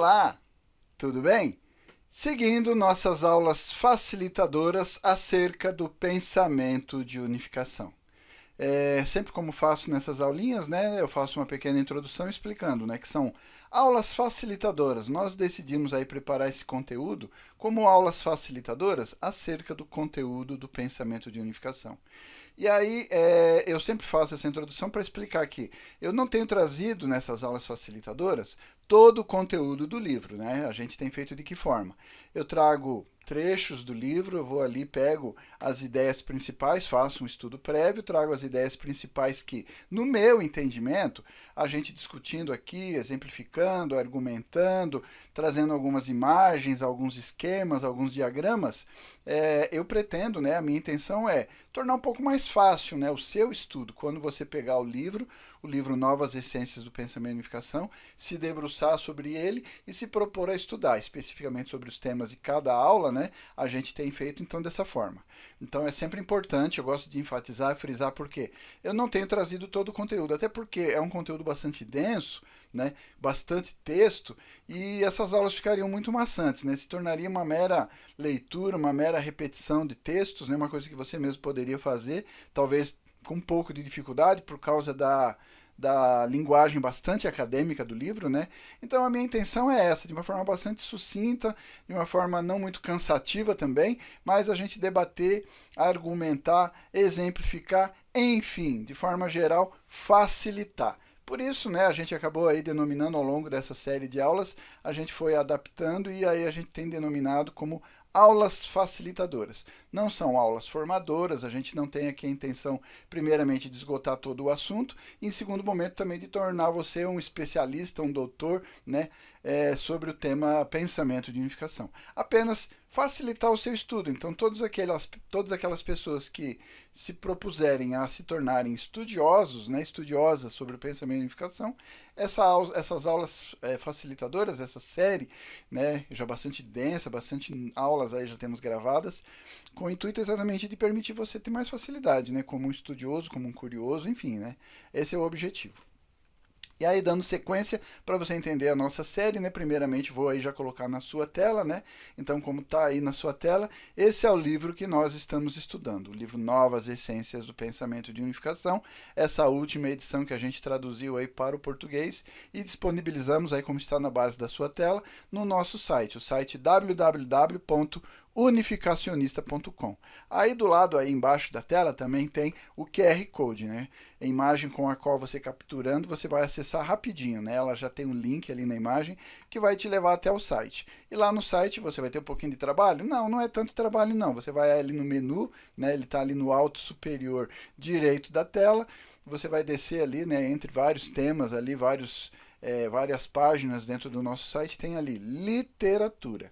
Olá, tudo bem? Seguindo nossas aulas facilitadoras acerca do pensamento de unificação. Sempre como faço nessas aulinhas, né, eu faço uma pequena introdução explicando, né, que são aulas facilitadoras. Nós decidimos aí preparar esse conteúdo como aulas facilitadoras acerca do conteúdo do pensamento de unificação. E aí, eu sempre faço essa introdução para explicar que eu não tenho trazido nessas aulas facilitadoras todo o conteúdo do livro, né? A gente tem feito de que forma? Eu trago trechos do livro, eu vou ali, pego as ideias principais, faço um estudo prévio, trago as ideias principais que, no meu entendimento, a gente discutindo aqui, exemplificando, argumentando, trazendo algumas imagens, alguns esquemas, alguns diagramas, eu pretendo, né, a minha intenção é tornar um pouco mais fácil, né, o seu estudo. Quando você pegar o livro Novas Essências do Pensamento e Unificação, se debruçar sobre ele e se propor a estudar especificamente sobre os temas de cada aula, né, a gente tem feito então dessa forma. Então é sempre importante, eu gosto de enfatizar, frisar, porque eu não tenho trazido todo o conteúdo, até porque é um conteúdo bastante denso, né, bastante texto, e essas aulas ficariam muito maçantes, né, se tornaria uma mera leitura, uma mera repetição de textos, né, uma coisa que você mesmo poderia fazer, talvez com um pouco de dificuldade por causa da linguagem bastante acadêmica do livro, né? Então a minha intenção é essa, de uma forma bastante sucinta, de uma forma não muito cansativa também, mas a gente debater, argumentar, exemplificar, enfim, de forma geral, facilitar. Por isso, né, a gente acabou aí denominando ao longo dessa série de aulas, a gente foi adaptando e aí a gente tem denominado como aulas facilitadoras. Não são aulas formadoras, a gente não tem aqui a intenção, primeiramente, de esgotar todo o assunto, e em segundo momento também de tornar você um especialista, um doutor, né, sobre o tema pensamento de unificação. Apenas facilitar o seu estudo. Então, todas aquelas pessoas que se propuserem a se tornarem estudiosos, né, estudiosas sobre o pensamento de unificação, essas aulas facilitadoras, essa série, né, já bastante densa, bastante aulas aí já temos gravadas, com o intuito exatamente de permitir você ter mais facilidade, né, como um estudioso, como um curioso, enfim, né, esse é o objetivo. E aí, dando sequência, para você entender a nossa série, né? Primeiramente, vou aí já colocar na sua tela, né? Então, como está aí na sua tela, esse é o livro que nós estamos estudando, o livro Novas Essências do Pensamento de Unificação, essa última edição que a gente traduziu aí para o português e disponibilizamos aí, como está na base da sua tela, no nosso site, o site www.unificacionista.com. Aí do lado aí embaixo da tela também tem o QR Code, né? A imagem com a qual você capturando, você vai acessar rapidinho, né? Ela já tem um link ali na imagem que vai te levar até o site. E lá no site você vai ter um pouquinho de trabalho? Não, não é tanto trabalho não. Você vai ali no menu, né? Ele está ali no alto superior direito da tela. Você vai descer ali, né? Entre vários temas ali, várias páginas dentro do nosso site, tem ali literatura.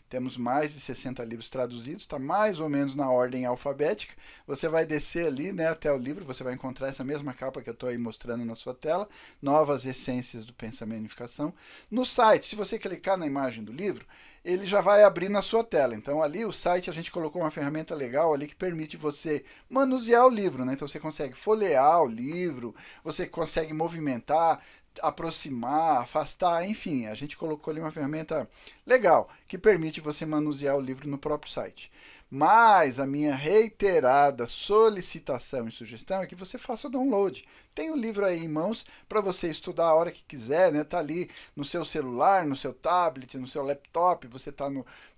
Temos mais de 60 livros traduzidos, está mais ou menos na ordem alfabética. Você vai descer ali, né, até o livro, você vai encontrar essa mesma capa que eu estou aí mostrando na sua tela, Novas Essências do Pensamento e Unificação. No site, se você clicar na imagem do livro, ele já vai abrir na sua tela. Então ali o site a gente colocou uma ferramenta legal ali que permite você manusear o livro, né? Então você consegue folhear o livro, você consegue movimentar, aproximar, afastar, enfim, a gente colocou ali uma ferramenta legal que permite você manusear o livro no próprio site. Mas a minha reiterada solicitação e sugestão é que você faça o download. Tem o livro aí em mãos para você estudar a hora que quiser, né? Tá ali no seu celular, no seu tablet, no seu laptop, você está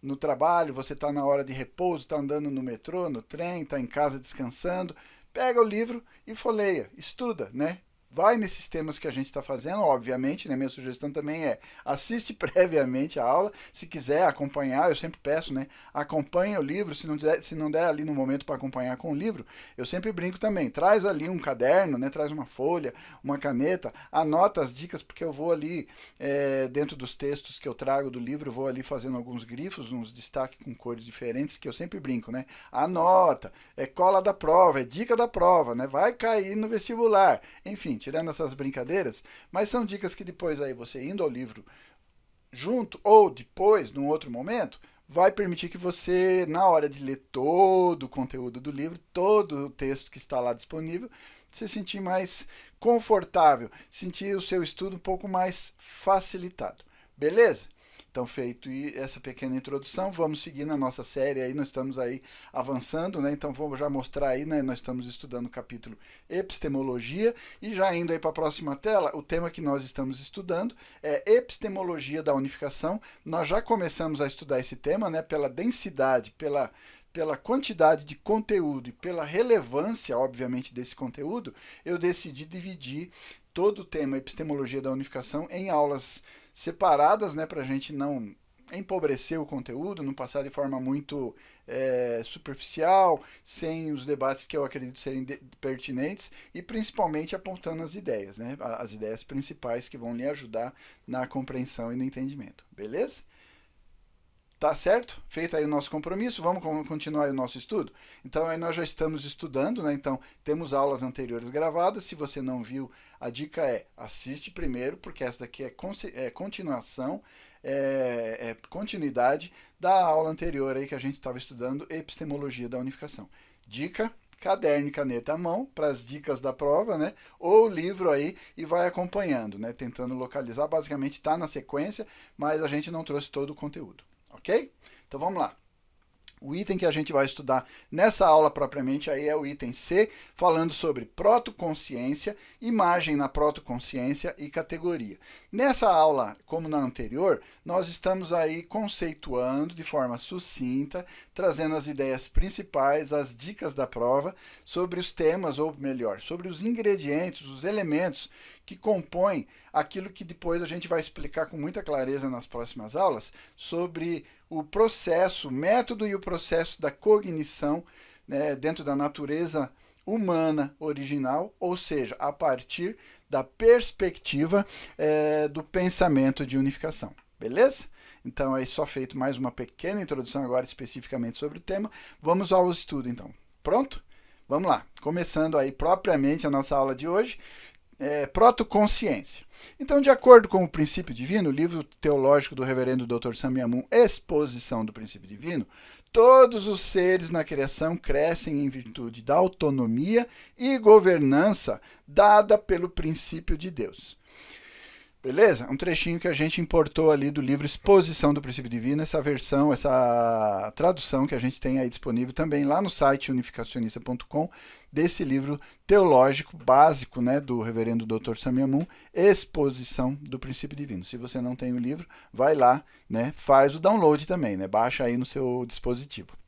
no trabalho, você está na hora de repouso, está andando no metrô, no trem, está em casa descansando. Pega o livro e folheia, estuda, né? Vai nesses temas que a gente está fazendo, obviamente, né? Minha sugestão também é assiste previamente a aula, se quiser acompanhar, eu sempre peço, né? Acompanhe o livro, se não der ali no momento para acompanhar com o livro, eu sempre brinco também, traz ali um caderno, né? Traz uma folha, uma caneta, anota as dicas, porque eu vou ali, dentro dos textos que eu trago do livro, eu vou ali fazendo alguns grifos, uns destaques com cores diferentes, que eu sempre brinco, né? Anota, é cola da prova, é dica da prova, né? Vai cair no vestibular, enfim, tirando essas brincadeiras, mas são dicas que depois aí você indo ao livro junto ou depois, num outro momento, vai permitir que você, na hora de ler todo o conteúdo do livro, todo o texto que está lá disponível, se sentir mais confortável, sentir o seu estudo um pouco mais facilitado. Beleza? Então, feito essa pequena introdução, vamos seguir na nossa série aí, nós estamos aí avançando, né? Então vou já mostrar aí, né? Nós estamos estudando o capítulo Epistemologia e já indo aí para a próxima tela, o tema que nós estamos estudando é Epistemologia da Unificação. Nós já começamos a estudar esse tema, né? Pela densidade, pela quantidade de conteúdo e pela relevância, obviamente, desse conteúdo, eu decidi dividir todo o tema Epistemologia da Unificação em aulas separadas, né, para a gente não empobrecer o conteúdo, não passar de forma muito superficial, sem os debates que eu acredito serem pertinentes e principalmente apontando as ideias, né, as ideias principais que vão lhe ajudar na compreensão e no entendimento, beleza? Tá certo? Feito aí o nosso compromisso, vamos continuar aí o nosso estudo? Então, aí nós já estamos estudando, né? Então, temos aulas anteriores gravadas. Se você não viu, a dica é assiste primeiro, porque essa daqui é continuação, continuidade da aula anterior aí que a gente estava estudando, Epistemologia da Unificação. Dica, caderno e caneta à mão, para as dicas da prova, né? Ou livro aí e vai acompanhando, né? Tentando localizar. Basicamente está na sequência, mas a gente não trouxe todo o conteúdo. Ok? Então vamos lá. O item que a gente vai estudar nessa aula propriamente aí é o item C, falando sobre protoconsciência, imagem na protoconsciência e categoria. Nessa aula, como na anterior, nós estamos aí conceituando de forma sucinta, trazendo as ideias principais, as dicas da prova sobre os temas, ou melhor, sobre os ingredientes, os elementos que compõem aquilo que depois a gente vai explicar com muita clareza nas próximas aulas sobre o processo, o método e o processo da cognição, né, dentro da natureza humana original, ou seja, a partir da perspectiva do pensamento de unificação. Beleza? Então, aí só feito mais uma pequena introdução agora especificamente sobre o tema. Vamos ao estudo, então. Pronto? Vamos lá. Começando aí propriamente a nossa aula de hoje. Protoconsciência. Então, de acordo com o Princípio Divino, o livro teológico do reverendo Dr. Sammy Amun, Exposição do Princípio Divino, todos os seres na criação crescem em virtude da autonomia e governança dada pelo princípio de Deus. Beleza? Um trechinho que a gente importou ali do livro Exposição do Princípio Divino, essa versão, essa tradução que a gente tem aí disponível também lá no site unificacionista.com, desse livro teológico básico, né, do reverendo Dr. Sammy Amun, Exposição do Princípio Divino. Se você não tem o livro, vai lá, né, faz o download também, né, baixa aí no seu dispositivo.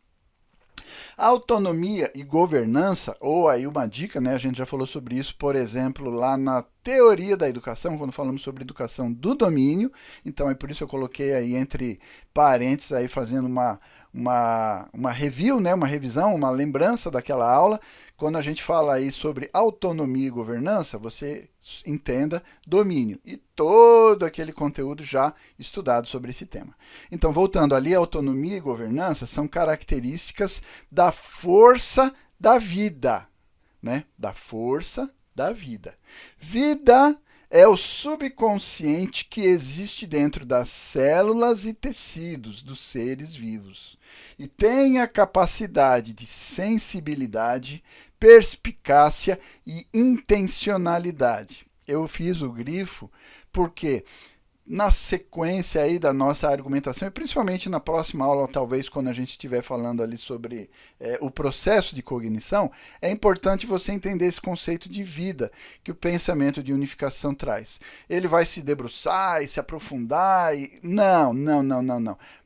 A autonomia e governança, ou aí uma dica, né, a gente já falou sobre isso, por exemplo, lá na teoria da educação, quando falamos sobre educação do domínio, então é por isso que eu coloquei aí entre parênteses, aí fazendo uma review, né, uma revisão, uma lembrança daquela aula. Quando a gente fala aí sobre autonomia e governança, você entenda domínio e todo aquele conteúdo já estudado sobre esse tema. Então, voltando ali, autonomia e governança são características da força da vida, né? Da força da vida. Vida é o subconsciente que existe dentro das células e tecidos dos seres vivos e tem a capacidade de sensibilidade, perspicácia e intencionalidade. Eu fiz o grifo porque na sequência aí da nossa argumentação, e principalmente na próxima aula, talvez quando a gente estiver falando ali sobre o processo de cognição, é importante você entender esse conceito de vida que o pensamento de unificação traz. Ele vai se debruçar e se aprofundar e... Não.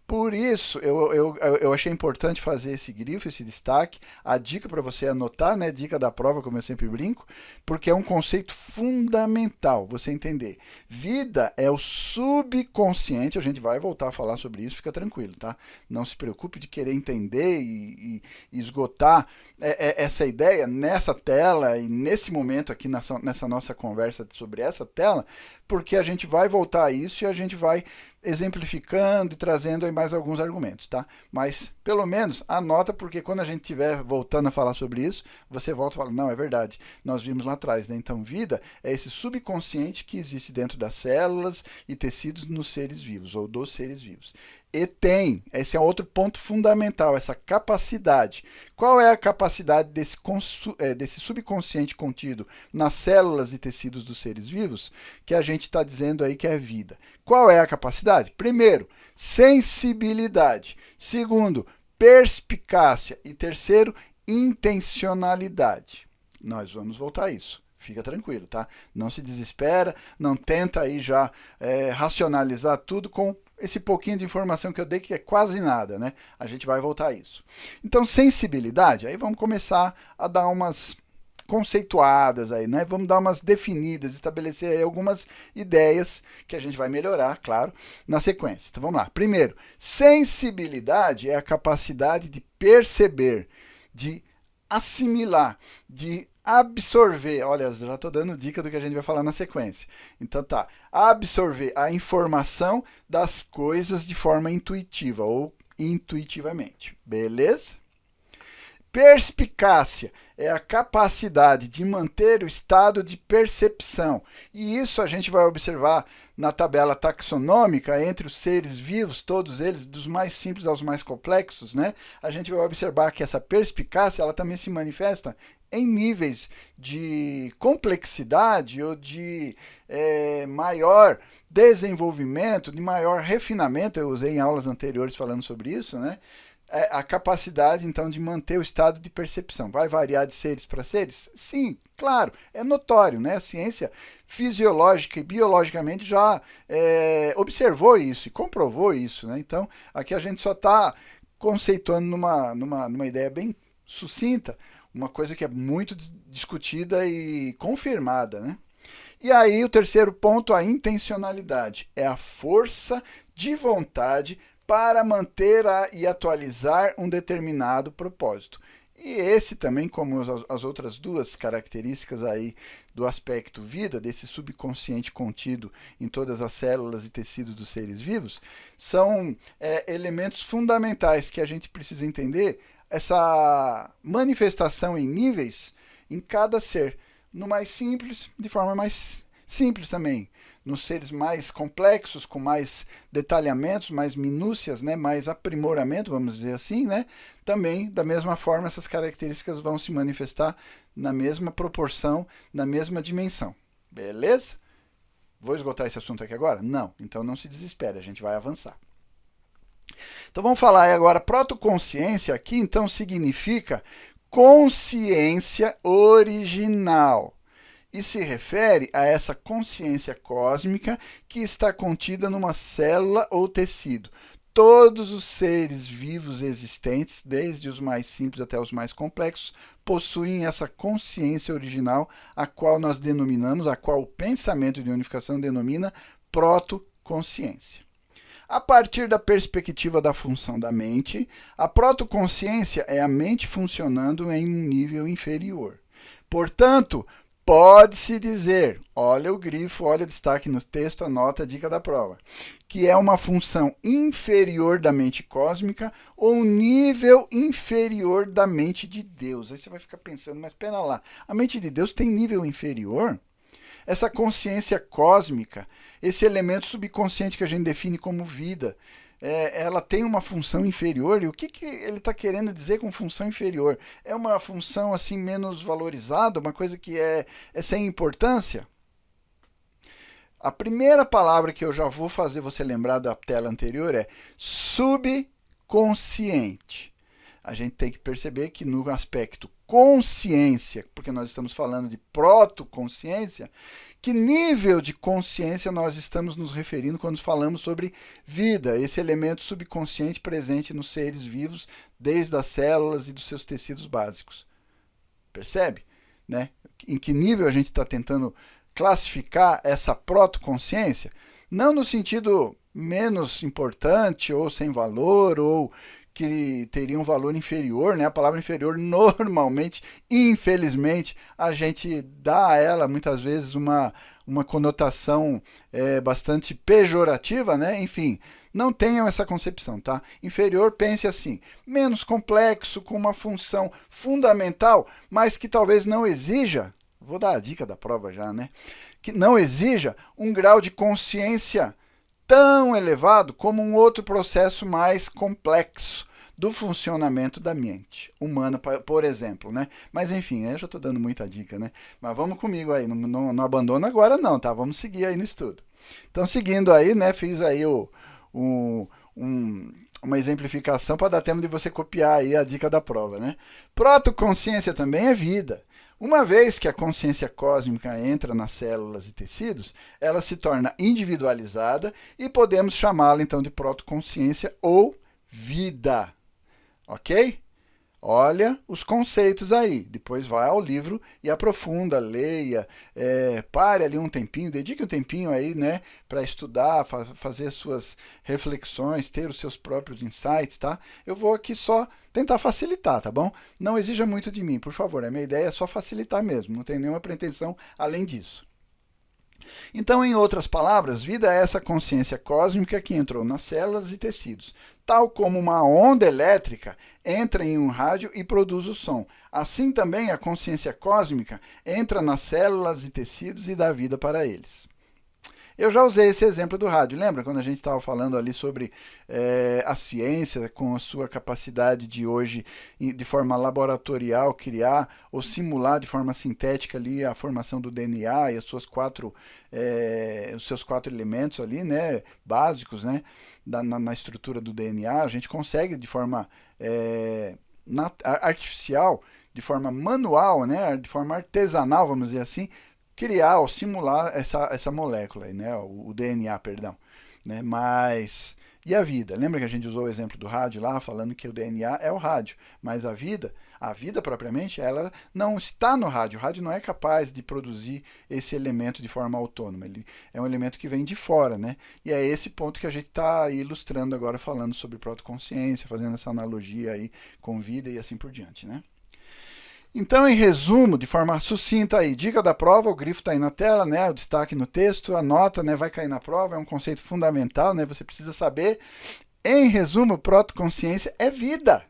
Por isso, eu achei importante fazer esse grifo, esse destaque, a dica para você anotar, né? Dica da prova, como eu sempre brinco, porque é um conceito fundamental, você entender. Vida é o subconsciente, a gente vai voltar a falar sobre isso, fica tranquilo, tá? Não se preocupe de querer entender e esgotar essa ideia nessa tela e nesse momento aqui nessa nossa conversa sobre essa tela, porque a gente vai voltar a isso e a gente vai exemplificando e trazendo aí mais alguns argumentos, tá? Mas Pelo menos anota, porque quando a gente estiver voltando a falar sobre isso, você volta e fala, não, é verdade, nós vimos lá atrás, né? Então, vida é esse subconsciente que existe dentro das células e tecidos nos seres vivos, ou dos seres vivos. E esse é outro ponto fundamental, essa capacidade. Qual é a capacidade desse subconsciente contido nas células e tecidos dos seres vivos, que a gente está dizendo aí que é vida? Qual é a capacidade? Primeiro, sensibilidade. Segundo, perspicácia. E terceiro, intencionalidade. Nós vamos voltar a isso. Fica tranquilo, tá? Não se desespera, não tenta aí já racionalizar tudo com esse pouquinho de informação que eu dei, que é quase nada, né? A gente vai voltar a isso. Então, sensibilidade, aí vamos começar a dar umas conceituadas aí, né? Vamos dar umas definidas, estabelecer aí algumas ideias que a gente vai melhorar, claro, na sequência. Então, vamos lá. Primeiro, sensibilidade é a capacidade de perceber, de assimilar, de absorver, olha, já estou dando dica do que a gente vai falar na sequência. Então tá, absorver a informação das coisas de forma intuitiva ou intuitivamente, beleza? Perspicácia é a capacidade de manter o estado de percepção. E isso a gente vai observar na tabela taxonômica entre os seres vivos, todos eles, dos mais simples aos mais complexos, né? A gente vai observar que essa perspicácia ela também se manifesta em níveis de complexidade ou de maior desenvolvimento, de maior refinamento. Eu usei em aulas anteriores falando sobre isso, né? A capacidade, então, de manter o estado de percepção. Vai variar de seres para seres? Sim, claro, é notório, né? A ciência fisiológica e biologicamente já observou isso e comprovou isso, né? Então, aqui a gente só está conceituando numa ideia bem sucinta, uma coisa que é muito discutida e confirmada, né? E aí, o terceiro ponto, a intencionalidade. É a força de vontade para manter e atualizar um determinado propósito. E esse também, como as outras duas características aí do aspecto vida, desse subconsciente contido em todas as células e tecidos dos seres vivos, são elementos fundamentais que a gente precisa entender essa manifestação em níveis em cada ser. No mais simples, de forma mais simples também. Nos seres mais complexos, com mais detalhamentos, mais minúcias, né, mais aprimoramento, vamos dizer assim, né, também, da mesma forma, essas características vão se manifestar na mesma proporção, na mesma dimensão. Beleza? Vou esgotar esse assunto aqui agora? Não. Então não se desespere, a gente vai avançar. Então vamos falar agora, protoconsciência aqui, então, significa consciência original. E se refere a essa consciência cósmica que está contida numa célula ou tecido. Todos os seres vivos existentes, desde os mais simples até os mais complexos, possuem essa consciência original, a qual nós denominamos, a qual o pensamento de unificação denomina protoconsciência. A partir da perspectiva da função da mente, a protoconsciência é a mente funcionando em um nível inferior. Portanto, pode-se dizer, olha o grifo, olha o destaque no texto, anota a dica da prova, que é uma função inferior da mente cósmica ou um nível inferior da mente de Deus. Aí você vai ficar pensando, mas espera lá, a mente de Deus tem nível inferior? Essa consciência cósmica, esse elemento subconsciente que a gente define como vida, ela tem uma função inferior. E o que ele está querendo dizer com função inferior? É uma função assim menos valorizada, uma coisa que é sem importância? A primeira palavra que eu já vou fazer você lembrar da tela anterior é subconsciente. A gente tem que perceber que no aspecto consciência, porque nós estamos falando de protoconsciência, que nível de consciência nós estamos nos referindo quando falamos sobre vida, esse elemento subconsciente presente nos seres vivos, desde as células e dos seus tecidos básicos. Percebe? Né? Em que nível a gente está tentando classificar essa protoconsciência? Não no sentido menos importante ou sem valor, ou que teria um valor inferior, né? A palavra inferior, normalmente, infelizmente, a gente dá a ela, muitas vezes, uma conotação bastante pejorativa, né? Enfim, não tenham essa concepção, tá? Inferior, pense assim, menos complexo, com uma função fundamental, mas que talvez não exija, vou dar a dica da prova já, né? Que não exija um grau de consciência tão elevado como um outro processo mais complexo do funcionamento da mente humana, por exemplo, né? Mas enfim, eu já estou dando muita dica, né? Mas vamos comigo aí, não abandona agora não, tá? Vamos seguir aí no estudo. Então, seguindo aí, né? Fiz aí uma exemplificação para dar tempo de você copiar aí a dica da prova, né? Protoconsciência também é vida. Uma vez que a consciência cósmica entra nas células e tecidos, ela se torna individualizada e podemos chamá-la então de protoconsciência ou vida. Ok? Olha os conceitos aí. Depois vai ao livro e aprofunda, leia, pare ali um tempinho, dedique um tempinho aí, né, para estudar, fazer suas reflexões, ter os seus próprios insights, tá? Eu vou aqui só tentar facilitar, tá bom? Não exija muito de mim, por favor. A minha ideia é só facilitar mesmo, não tenho nenhuma pretensão além disso. Então, em outras palavras, vida é essa consciência cósmica que entrou nas células e tecidos. Tal como uma onda elétrica entra em um rádio e produz o som. Assim também a consciência cósmica entra nas células e tecidos e dá vida para eles. Eu já usei esse exemplo do rádio, lembra quando a gente estava falando ali sobre a ciência com a sua capacidade de hoje, de forma laboratorial, criar ou simular de forma sintética ali a formação do DNA e as suas os seus quatro elementos ali, né, básicos, né, na estrutura do DNA, a gente consegue de forma artificial, de forma manual, né, de forma artesanal, vamos dizer assim, criar ou simular essa molécula, né? O DNA, perdão. Né? Mas, e a vida? Lembra que a gente usou o exemplo do rádio lá, falando que o DNA é o rádio, mas a vida propriamente, ela não está no rádio. O rádio não é capaz de produzir esse elemento de forma autônoma. Ele é um elemento que vem de fora, né? E é esse ponto que a gente está ilustrando agora, falando sobre protoconsciência, fazendo essa analogia aí com vida e assim por diante, né? Então, em resumo, de forma sucinta aí, dica da prova, o grifo está aí na tela, né? O destaque no texto, a nota, né, vai cair na prova, é um conceito fundamental, né? Você precisa saber. Em resumo, protoconsciência é vida.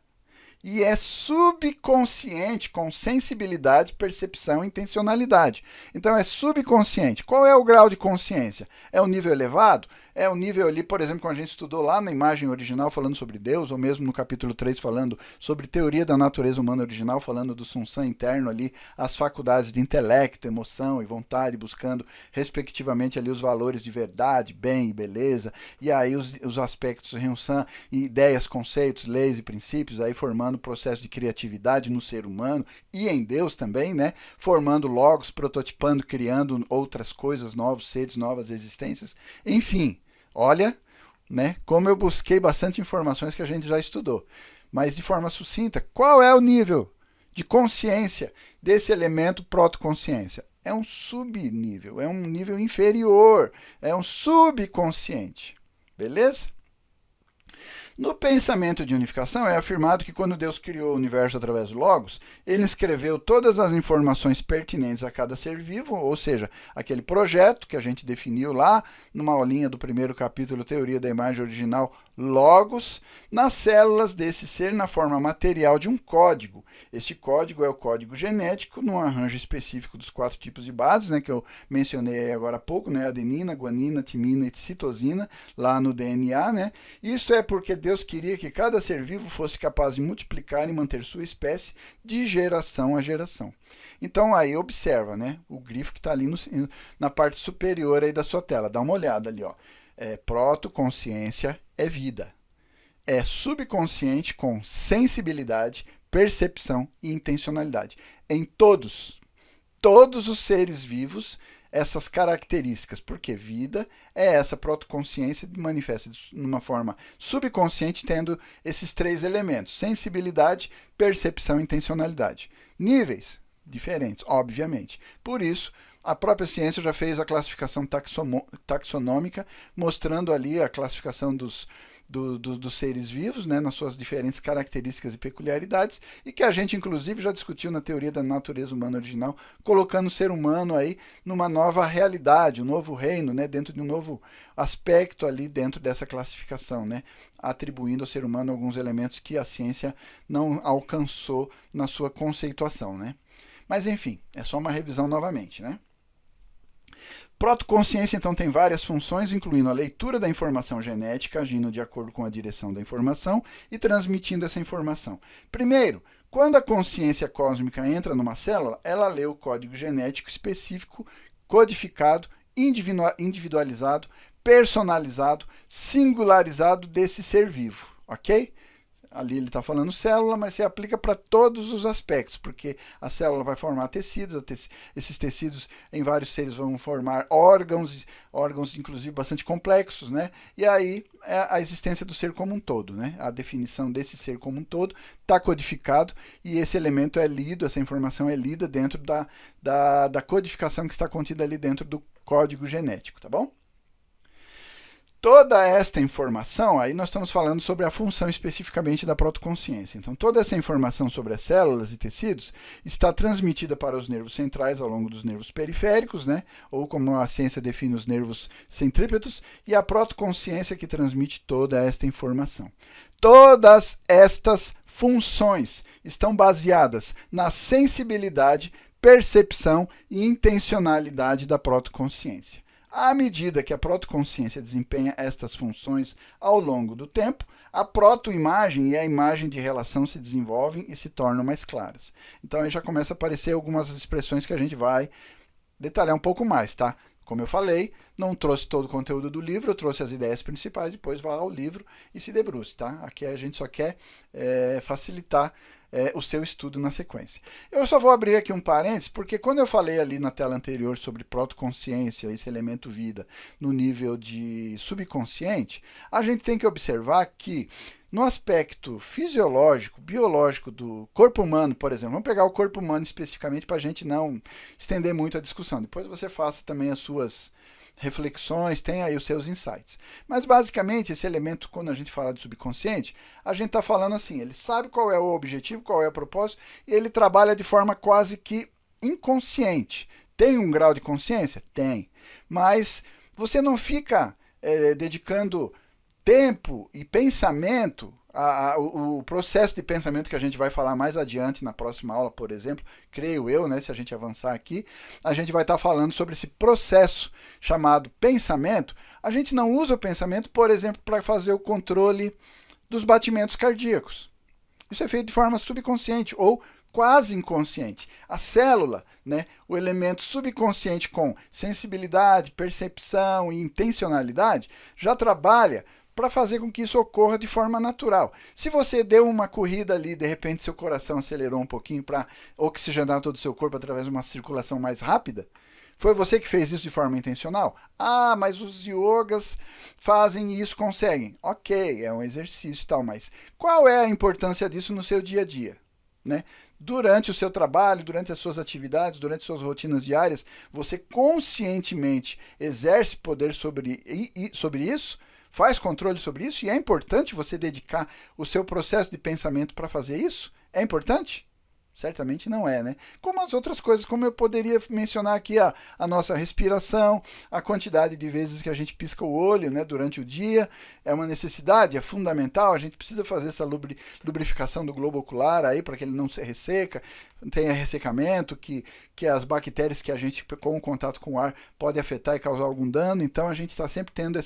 E é subconsciente, com sensibilidade, percepção e intencionalidade. Então, é subconsciente. Qual é o grau de consciência? É um nível elevado? É o nível ali, por exemplo, quando a gente estudou lá na imagem original falando sobre Deus, ou mesmo no capítulo 3 falando sobre teoria da natureza humana original, falando do Sunsan interno ali, as faculdades de intelecto, emoção e vontade, buscando respectivamente ali os valores de verdade, bem e beleza, e aí os aspectos Ryunsan, ideias, conceitos, leis e princípios, aí formando o processo de criatividade no ser humano e em Deus também, né? Formando logos, prototipando, criando outras coisas, novos seres, novas existências, enfim. Olha, né, como eu busquei bastante informações que a gente já estudou. Mas de forma sucinta, qual é o nível de consciência desse elemento protoconsciência? É um subnível, é um nível inferior, é um subconsciente. Beleza? No pensamento de unificação, é afirmado que quando Deus criou o universo através do Logos, ele escreveu todas as informações pertinentes a cada ser vivo, ou seja, aquele projeto que a gente definiu lá, numa aulinha do primeiro capítulo, Teoria da Imagem Original, Logos, nas células desse ser na forma material de um código. Este código é o código genético, num arranjo específico dos 4 tipos de bases, né, que eu mencionei agora há pouco, né, adenina, guanina, timina e citosina, lá no DNA. Né? Isso é porque Deus queria que cada ser vivo fosse capaz de multiplicar e manter sua espécie de geração a geração. Então aí observa, né, o grifo que está ali na parte superior aí da sua tela. Dá uma olhada ali, ó. Protoconsciência é vida. É subconsciente com sensibilidade, percepção e intencionalidade. Em todos os seres vivos, essas características, porque vida é essa protoconsciência que manifesta de uma forma subconsciente, tendo esses 3 elementos: sensibilidade, percepção e intencionalidade. Níveis, diferentes, obviamente. Por isso, a própria ciência já fez a classificação taxonômica, mostrando ali a classificação dos seres vivos, né, nas suas diferentes características e peculiaridades, e que a gente, inclusive, já discutiu na teoria da natureza humana original, colocando o ser humano aí numa nova realidade, um novo reino, né, dentro de um novo aspecto ali dentro dessa classificação, né, atribuindo ao ser humano alguns elementos que a ciência não alcançou na sua conceituação, né. Mas, enfim, é só uma revisão novamente, né. Protoconsciência, então, tem várias funções, incluindo a leitura da informação genética, agindo de acordo com a direção da informação e transmitindo essa informação. Primeiro, quando a consciência cósmica entra numa célula, ela lê o código genético específico, codificado, individualizado, personalizado, singularizado desse ser vivo, ok? Ali ele está falando célula, mas se aplica para todos os aspectos, porque a célula vai formar tecidos, esses tecidos em vários seres vão formar órgãos inclusive bastante complexos, né? E aí é a existência do ser como um todo, né? A definição desse ser como um todo está codificado e esse elemento é lido, essa informação é lida dentro da codificação que está contida ali dentro do código genético, tá bom? Toda esta informação, aí nós estamos falando sobre a função especificamente da protoconsciência. Então, toda essa informação sobre as células e tecidos está transmitida para os nervos centrais ao longo dos nervos periféricos, né? Ou como a ciência define, os nervos centrípetos, e a protoconsciência que transmite toda esta informação. Todas estas funções estão baseadas na sensibilidade, percepção e intencionalidade da protoconsciência. À medida que a protoconsciência desempenha estas funções ao longo do tempo, a protoimagem e a imagem de relação se desenvolvem e se tornam mais claras. Então aí já começa a aparecer algumas expressões que a gente vai detalhar um pouco mais, tá? Como eu falei, não trouxe todo o conteúdo do livro, eu trouxe as ideias principais, depois vá ao livro e se debruce, tá? Aqui a gente só quer facilitar o seu estudo na sequência. Eu só vou abrir aqui um parênteses, porque quando eu falei ali na tela anterior sobre protoconsciência, esse elemento vida, no nível de subconsciente, a gente tem que observar que no aspecto fisiológico, biológico do corpo humano, por exemplo, vamos pegar o corpo humano especificamente para a gente não estender muito a discussão. Depois você faça também as suas reflexões, tem aí os seus insights. Mas basicamente esse elemento, quando a gente fala de subconsciente, a gente está falando assim, ele sabe qual é o objetivo, qual é o propósito, e ele trabalha de forma quase que inconsciente. Tem um grau de consciência? Tem. Mas você não fica dedicando tempo e pensamento, o processo de pensamento que a gente vai falar mais adiante na próxima aula, por exemplo, creio eu, né, se a gente avançar aqui, a gente vai estar falando sobre esse processo chamado pensamento. A gente não usa o pensamento, por exemplo, para fazer o controle dos batimentos cardíacos. Isso é feito de forma subconsciente ou quase inconsciente. A célula, né, o elemento subconsciente com sensibilidade, percepção e intencionalidade, já trabalha para fazer com que isso ocorra de forma natural. Se você deu uma corrida ali, de repente seu coração acelerou um pouquinho para oxigenar todo o seu corpo através de uma circulação mais rápida, foi você que fez isso de forma intencional? Ah, mas os yogas fazem isso, conseguem. Ok, é um exercício e tal, mas qual é a importância disso no seu dia a dia? Né? Durante o seu trabalho, durante as suas atividades, durante suas rotinas diárias, você conscientemente exerce poder sobre isso? Faz controle sobre isso? E é importante você dedicar o seu processo de pensamento para fazer isso? É importante? Certamente não é, né? Como as outras coisas, como eu poderia mencionar aqui a nossa respiração, a quantidade de vezes que a gente pisca o olho, né, durante o dia, é uma necessidade, é fundamental, a gente precisa fazer essa lubrificação do globo ocular aí para que ele não se resseca, tenha ressecamento, que as bactérias que a gente, com o contato com o ar, pode afetar e causar algum dano, então a gente está sempre tendo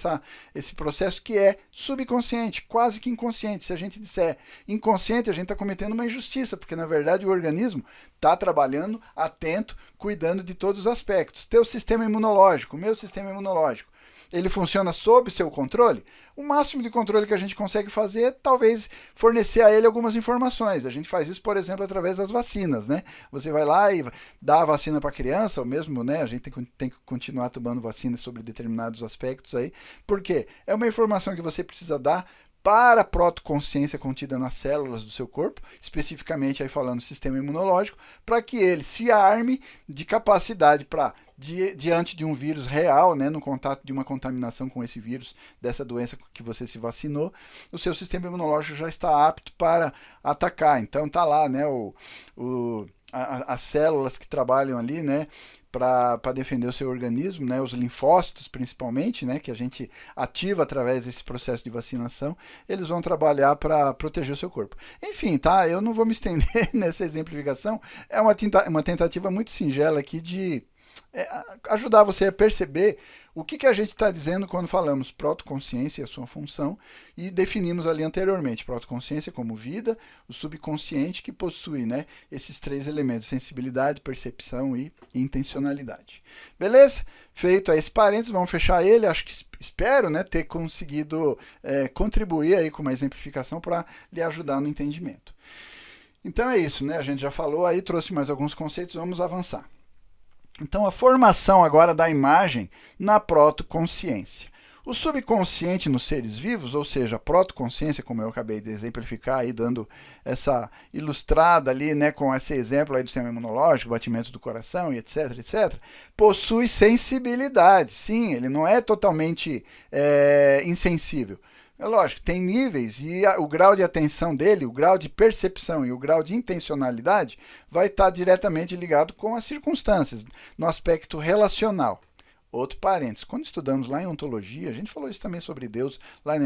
esse processo que é subconsciente, quase que inconsciente. Se a gente disser inconsciente, a gente está cometendo uma injustiça, porque na verdade o organismo está trabalhando, atento, cuidando de todos os aspectos. Teu sistema imunológico, meu sistema imunológico, ele funciona sob seu controle? O máximo de controle que a gente consegue fazer é talvez fornecer a ele algumas informações. A gente faz isso, por exemplo, através das vacinas, né? Você vai lá e dá a vacina para a criança, ou mesmo, né, a gente tem que continuar tomando vacina sobre determinados aspectos aí. Por quê? É uma informação que você precisa dar para a protoconsciência contida nas células do seu corpo, especificamente aí falando do sistema imunológico, para que ele se arme de capacidade para, diante de um vírus real, né, no contato de uma contaminação com esse vírus, dessa doença que você se vacinou, o seu sistema imunológico já está apto para atacar. Então está lá, né, as células que trabalham ali, né, para defender o seu organismo, né, os linfócitos principalmente, né, que a gente ativa através desse processo de vacinação, eles vão trabalhar para proteger o seu corpo. Enfim, tá? Eu não vou me estender nessa exemplificação, é uma tentativa muito singela aqui de ajudar você a perceber o que a gente está dizendo quando falamos protoconsciência e a sua função, e definimos ali anteriormente protoconsciência como vida, o subconsciente que possui, né, esses três elementos, sensibilidade, percepção e intencionalidade. Beleza? Feito esse parênteses, vamos fechar ele. Acho que espero, né, ter conseguido contribuir aí com uma exemplificação para lhe ajudar no entendimento. Então é isso, né? A gente já falou aí, trouxe mais alguns conceitos, vamos avançar. Então, a formação agora da imagem na protoconsciência. O subconsciente nos seres vivos, ou seja, a protoconsciência, como eu acabei de exemplificar, aí, dando essa ilustrada ali, né, com esse exemplo aí do sistema imunológico, batimento do coração e etc, etc, possui sensibilidade. Sim, ele não é totalmente insensível. É lógico, tem níveis e o grau de atenção dele, o grau de percepção e o grau de intencionalidade vai estar diretamente ligado com as circunstâncias, no aspecto relacional. Outro parênteses, quando estudamos lá em ontologia, a gente falou isso também sobre Deus, lá na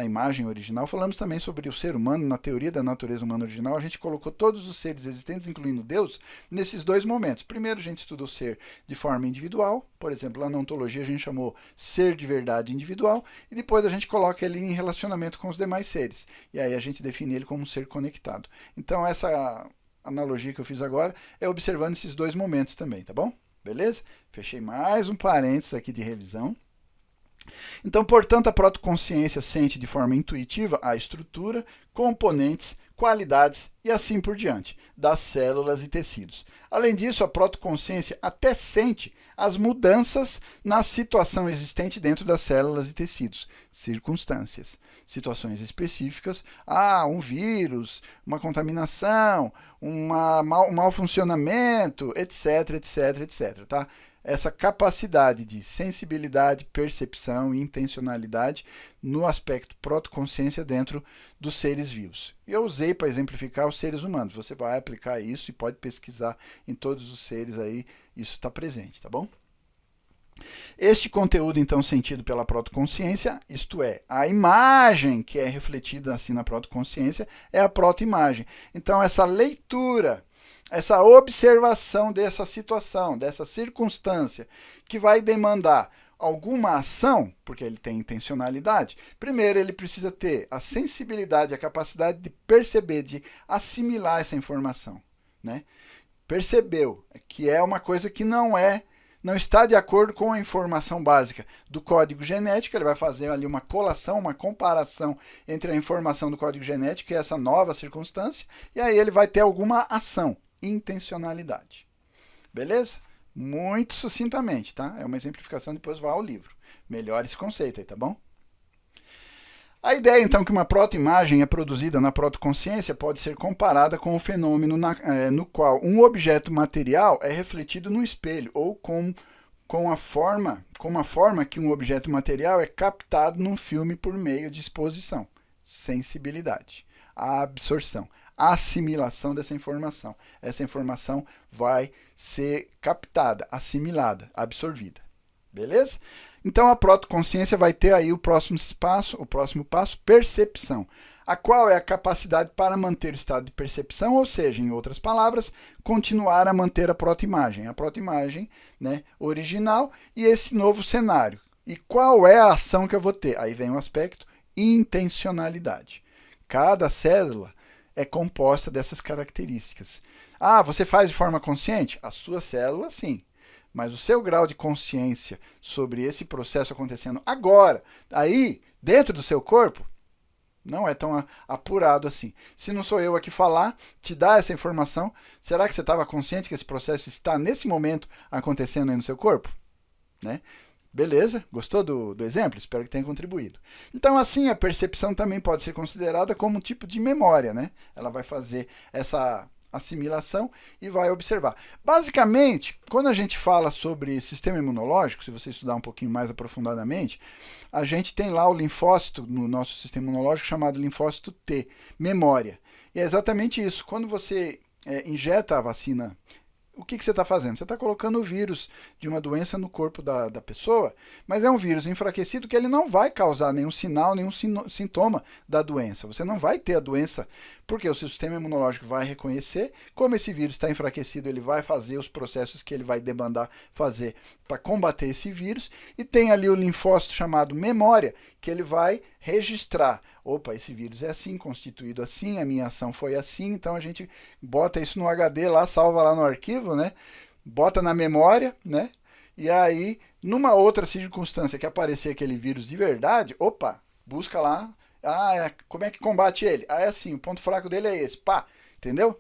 imagem original, falamos também sobre o ser humano, na teoria da natureza humana original, a gente colocou todos os seres existentes, incluindo Deus, nesses dois momentos. Primeiro a gente estudou o ser de forma individual, por exemplo, lá na ontologia a gente chamou ser de verdade individual, e depois a gente coloca ele em relacionamento com os demais seres, e aí a gente define ele como um ser conectado. Então essa analogia que eu fiz agora é observando esses dois momentos também, tá bom? Beleza? Fechei mais um parênteses aqui de revisão. Então, portanto, a protoconsciência sente de forma intuitiva a estrutura, componentes, qualidades e assim por diante, das células e tecidos. Além disso, a protoconsciência até sente as mudanças na situação existente dentro das células e tecidos, circunstâncias, situações específicas, um vírus, uma contaminação, um mau funcionamento, etc, etc, etc, tá? Essa capacidade de sensibilidade, percepção e intencionalidade no aspecto protoconsciência dentro dos seres vivos. Eu usei para exemplificar os seres humanos. Você vai aplicar isso e pode pesquisar em todos os seres aí, isso está presente, tá bom? Este conteúdo, então, sentido pela protoconsciência, isto é, a imagem que é refletida assim na protoconsciência, é a protoimagem. Então, essa leitura, essa observação dessa situação, dessa circunstância, que vai demandar alguma ação, porque ele tem intencionalidade, primeiro ele precisa ter a sensibilidade, a capacidade de perceber, de assimilar essa informação, né? Percebeu que é uma coisa que não está de acordo com a informação básica do código genético, ele vai fazer ali uma colação, uma comparação entre a informação do código genético e essa nova circunstância, e aí ele vai ter alguma ação, intencionalidade. Beleza? Muito sucintamente, tá? É uma exemplificação, depois vá ao livro. Melhora esse conceito aí, tá bom? A ideia, então, que uma protoimagem é produzida na protoconsciência pode ser comparada com o fenômeno no qual um objeto material é refletido no espelho, ou com a forma que um objeto material é captado num filme por meio de exposição, sensibilidade, a absorção, a assimilação dessa informação. Essa informação vai ser captada, assimilada, absorvida. Beleza? Então a protoconsciência vai ter aí o próximo passo, percepção, a qual é a capacidade para manter o estado de percepção, ou seja, em outras palavras, continuar a manter a protoimagem, né, original e esse novo cenário. E qual é a ação que eu vou ter? Aí vem o aspecto intencionalidade. Cada célula é composta dessas características. Você faz de forma consciente? A sua célula, sim. Mas o seu grau de consciência sobre esse processo acontecendo agora, aí, dentro do seu corpo, não é tão apurado assim. Se não sou eu aqui falar, te dar essa informação, será que você estava consciente que esse processo está, nesse momento, acontecendo aí no seu corpo? Né? Beleza? Gostou do exemplo? Espero que tenha contribuído. Então, assim, a percepção também pode ser considerada como um tipo de memória, né? Ela vai fazer essa assimilação e vai observar. Basicamente, quando a gente fala sobre sistema imunológico, se você estudar um pouquinho mais aprofundadamente, a gente tem lá o linfócito no nosso sistema imunológico chamado linfócito T, memória. E é exatamente isso. Quando você injeta a vacina, o que você está fazendo? Você está colocando o vírus de uma doença no corpo da pessoa, mas é um vírus enfraquecido que ele não vai causar nenhum sinal, nenhum sintoma da doença. Você não vai ter a doença, porque o seu sistema imunológico vai reconhecer. Como esse vírus está enfraquecido, ele vai fazer os processos que ele vai demandar fazer para combater esse vírus. E tem ali o linfócito chamado memória, que ele vai registrar. Opa, esse vírus é assim, constituído assim, a minha ação foi assim, então a gente bota isso no HD lá, salva lá no arquivo, né? Bota na memória, né? E aí, numa outra circunstância que aparecer aquele vírus de verdade, opa, busca lá, como é que combate ele? Ah, é assim, o ponto fraco dele é esse, pá, entendeu?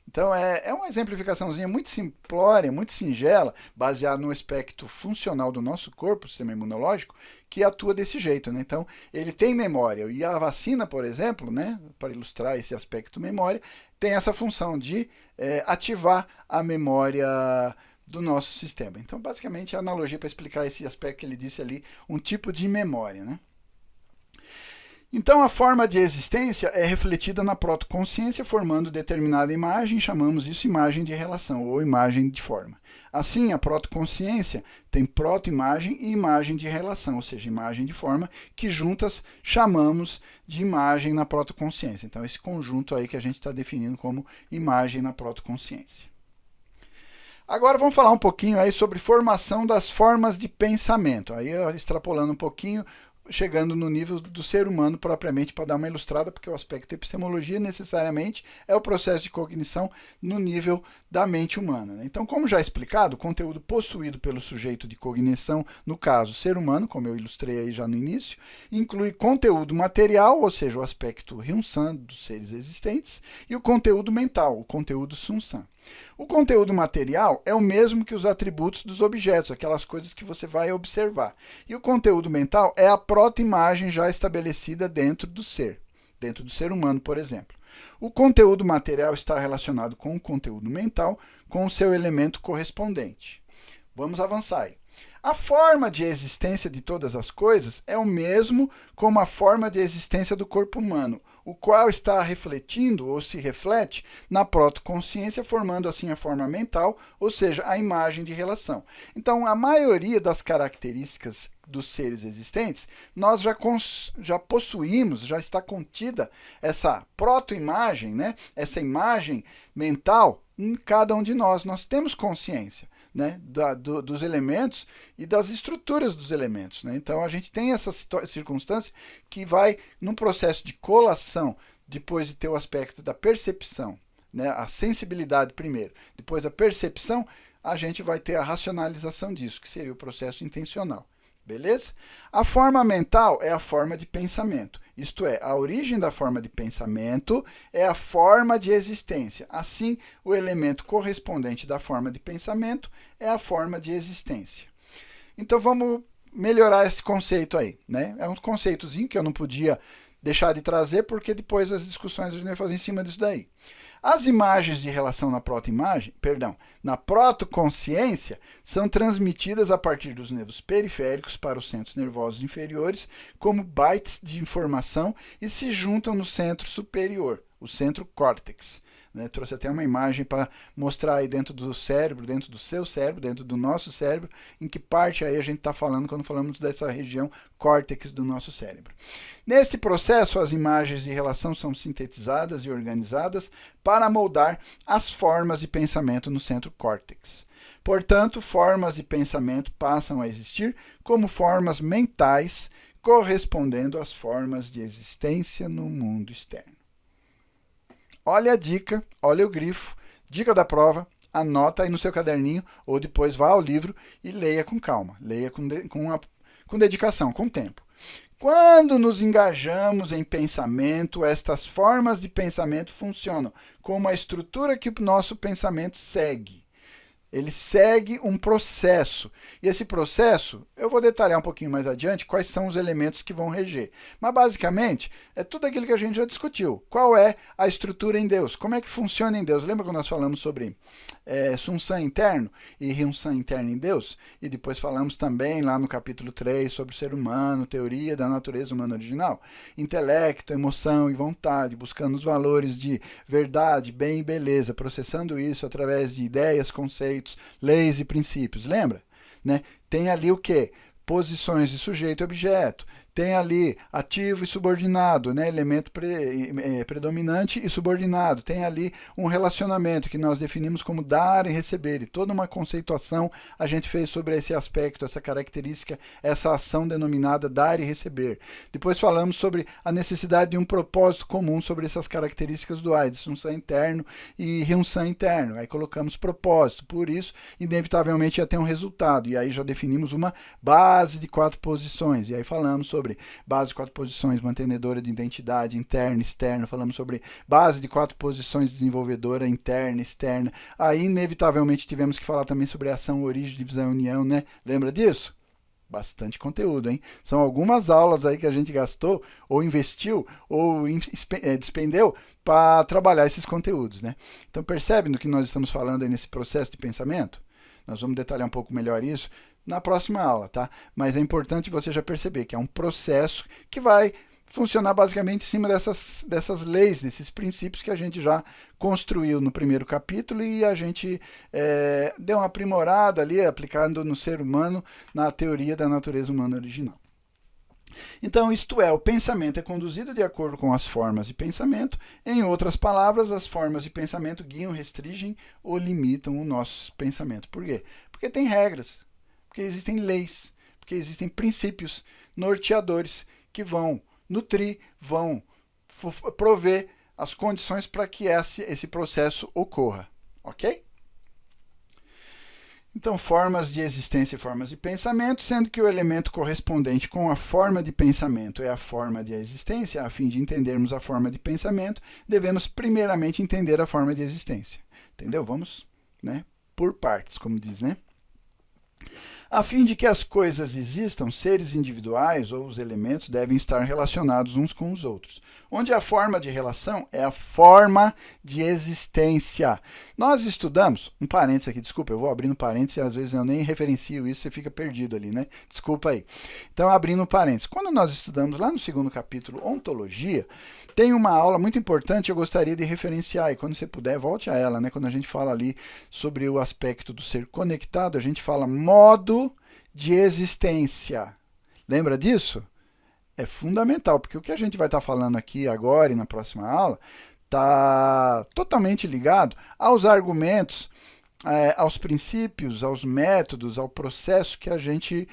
Então, é uma exemplificaçãozinha muito simplória, muito singela, baseada no aspecto funcional do nosso corpo, o sistema imunológico, que atua desse jeito, né? Então, ele tem memória. E a vacina, por exemplo, né, para ilustrar esse aspecto memória, tem essa função de ativar a memória do nosso sistema. Então, basicamente, a analogia para explicar esse aspecto que ele disse ali, um tipo de memória, né? Então, a forma de existência é refletida na protoconsciência, formando determinada imagem, chamamos isso imagem de relação, ou imagem de forma. Assim, a protoconsciência tem protoimagem e imagem de relação, ou seja, imagem de forma, que juntas chamamos de imagem na protoconsciência. Então, esse conjunto aí que a gente está definindo como imagem na protoconsciência. Agora vamos falar um pouquinho aí sobre formação das formas de pensamento. Aí, extrapolando um pouquinho, chegando no nível do ser humano propriamente, para dar uma ilustrada, porque o aspecto epistemologia necessariamente é o processo de cognição no nível da mente humana, né? Então, como já explicado, o conteúdo possuído pelo sujeito de cognição, no caso, ser humano, como eu ilustrei aí já no início, inclui conteúdo material, ou seja, o aspecto Ryun-san dos seres existentes, e o conteúdo mental, o conteúdo Sun-san. O conteúdo material é o mesmo que os atributos dos objetos, aquelas coisas que você vai observar. E o conteúdo mental é a protoimagem já estabelecida dentro do ser humano, por exemplo. O conteúdo material está relacionado com o conteúdo mental, com o seu elemento correspondente. Vamos avançar aí. A forma de existência de todas as coisas é o mesmo como a forma de existência do corpo humano, o qual está refletindo ou se reflete na protoconsciência, formando assim a forma mental, ou seja, a imagem de relação. Então, a maioria das características dos seres existentes, nós já possuímos, já está contida essa protoimagem, né? Essa imagem mental em cada um de nós. Nós temos consciência, né, dos elementos e das estruturas dos elementos, né? Então, a gente tem essa circunstância que vai, num processo de colação, depois de ter o aspecto da percepção, né, a sensibilidade primeiro, depois a percepção, a gente vai ter a racionalização disso, que seria o processo intencional. Beleza? A forma mental é a forma de pensamento. Isto é, a origem da forma de pensamento é a forma de existência. Assim, o elemento correspondente da forma de pensamento é a forma de existência. Então, vamos melhorar esse conceito aí, né? É um conceitozinho que eu não podia deixar de trazer, porque depois as discussões a gente vai fazer em cima disso daí. As imagens de relação na protoconsciência são transmitidas a partir dos nervos periféricos para os centros nervosos inferiores como bytes de informação e se juntam no centro superior, o centro córtex. Né? Trouxe até uma imagem para mostrar aí dentro do cérebro, dentro do seu cérebro, dentro do nosso cérebro, em que parte aí a gente está falando quando falamos dessa região córtex do nosso cérebro. Nesse processo, as imagens de relação são sintetizadas e organizadas para moldar as formas de pensamento no centro córtex. Portanto, formas de pensamento passam a existir como formas mentais, correspondendo às formas de existência no mundo externo. Olha a dica, olha o grifo, dica da prova, anota aí no seu caderninho ou depois vá ao livro e leia com calma, leia com dedicação, com tempo. Quando nos engajamos em pensamento, estas formas de pensamento funcionam como a estrutura que o nosso pensamento segue. Ele segue um processo. E esse processo, Eu vou detalhar um pouquinho mais adiante quais são os elementos que vão reger. Mas, basicamente, é tudo aquilo que a gente já discutiu. Qual é a estrutura em Deus? Como é que funciona em Deus? Lembra quando nós falamos sobre Sunsan interno e Ryunsan interno em Deus? E depois falamos também, lá no capítulo 3, sobre o ser humano, teoria da natureza humana original. Intelecto, emoção e vontade, buscando os valores de verdade, bem e beleza, processando isso através de ideias, conceitos, leis e princípios. Lembra? Né? Tem ali o quê? Posições de sujeito e objeto. Tem ali ativo e subordinado, né? Elemento predominante e subordinado. Tem ali um relacionamento que nós definimos como dar e receber. E toda uma conceituação a gente fez sobre esse aspecto, essa característica, essa ação denominada dar e receber. Depois falamos sobre a necessidade de um propósito comum sobre essas características duais, Sunsan interno e Ryunsan interno. Aí colocamos propósito. Por isso, inevitavelmente ia ter um resultado. E aí já definimos uma base de 4 posições. E aí falamos sobre base de 4 posições mantenedora de identidade interna e externa, falamos sobre base de 4 posições desenvolvedora interna e externa. Aí, inevitavelmente, tivemos que falar também sobre ação, origem, divisão e união, né? Lembra disso? Bastante conteúdo, hein? São algumas aulas aí que a gente gastou, ou investiu, ou despendeu para trabalhar esses conteúdos, né? Então, percebe no que nós estamos falando aí nesse processo de pensamento? Nós vamos detalhar um pouco melhor isso na próxima aula, tá? Mas é importante você já perceber que é um processo que vai funcionar basicamente em cima dessas leis, desses princípios que a gente já construiu no primeiro capítulo e a gente deu uma aprimorada ali, aplicando no ser humano, na teoria da natureza humana original. Então, isto é, o pensamento é conduzido de acordo com as formas de pensamento. Em outras palavras, as formas de pensamento guiam, restringem ou limitam o nosso pensamento. Por quê? Porque tem regras. Porque existem leis, porque existem princípios norteadores que vão nutrir, vão prover as condições para que esse processo ocorra, ok? Então, formas de existência e formas de pensamento, sendo que o elemento correspondente com a forma de pensamento é a forma de existência. A fim de entendermos a forma de pensamento, devemos primeiramente entender a forma de existência. Entendeu? Vamos, né, por partes, como diz, né? A fim de que as coisas existam, seres individuais ou os elementos devem estar relacionados uns com os outros. Onde a forma de relação é a forma de existência. Nós estudamos, um parênteses aqui, desculpa, eu vou abrindo parênteses e às vezes eu nem referencio isso, você fica perdido ali, né? Desculpa aí. Então, abrindo parênteses. Quando nós estudamos lá no segundo capítulo, Ontologia, tem uma aula muito importante, eu gostaria de referenciar, e quando você puder, volte a ela, né? Quando a gente fala ali sobre o aspecto do ser conectado, a gente fala modo de existência. Lembra disso? É fundamental, porque o que a gente vai estar falando aqui agora e na próxima aula está totalmente ligado aos argumentos, aos princípios, aos métodos, ao processo que a gente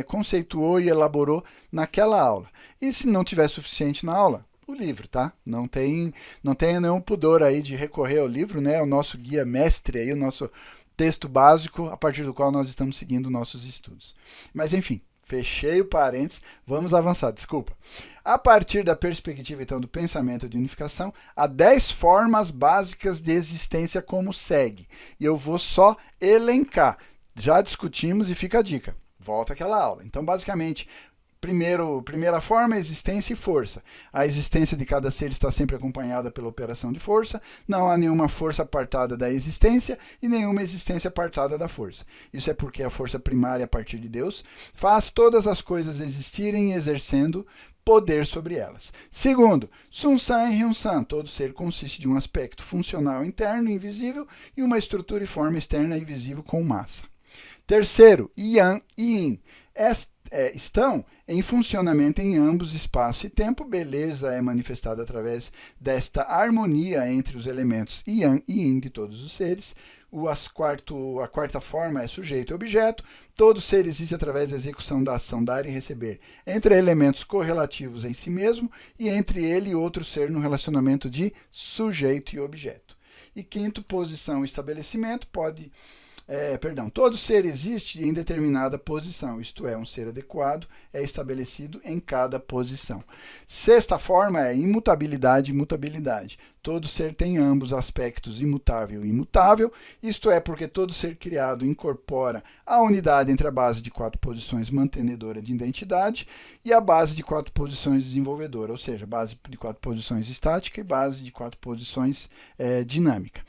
conceituou e elaborou naquela aula. E se não tiver suficiente na aula, o livro, tá? Não tenha nenhum pudor aí de recorrer ao livro, né? O nosso guia mestre aí, o nosso texto básico a partir do qual nós estamos seguindo nossos estudos. Mas, enfim, fechei o parênteses, vamos avançar, desculpa. A partir da perspectiva, então, do pensamento de unificação, há 10 formas básicas de existência como segue. E eu vou só elencar. Já discutimos e fica a dica. Volta àquela aula. Então, basicamente, primeira forma, existência e força. A existência de cada ser está sempre acompanhada pela operação de força. Não há nenhuma força apartada da existência e nenhuma existência apartada da força. Isso é porque a força primária, a partir de Deus, faz todas as coisas existirem exercendo poder sobre elas. Segundo, Sunsan e Ryunsan. Todo ser consiste de um aspecto funcional interno invisível e uma estrutura e forma externa invisível com massa. Terceiro, Yang e Yin. Estão em funcionamento em ambos espaço e tempo. Beleza é manifestada através desta harmonia entre os elementos Yang e Yin de todos os seres. A quarta forma é sujeito e objeto. Todo ser existe através da execução da ação dar e receber entre elementos correlativos em si mesmo e entre ele e outro ser no relacionamento de sujeito e objeto. E quinto, posição e estabelecimento todo ser existe em determinada posição, isto é, um ser adequado é estabelecido em cada posição. Sexta forma é imutabilidade e mutabilidade. Todo ser tem ambos aspectos, imutável e imutável, isto é, porque todo ser criado incorpora a unidade entre a base de 4 posições mantenedora de identidade e a base de 4 posições desenvolvedora, ou seja, base de 4 posições estática e base de 4 posições dinâmica.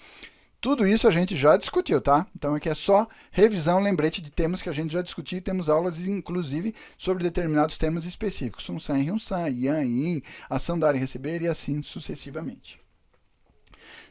Tudo isso a gente já discutiu, tá? Então aqui é só revisão, lembrete de temas que a gente já discutiu. Temos aulas, inclusive, sobre determinados temas específicos. Sun-San e Hyun-San, Yan e Yin, ação dar e receber e assim sucessivamente.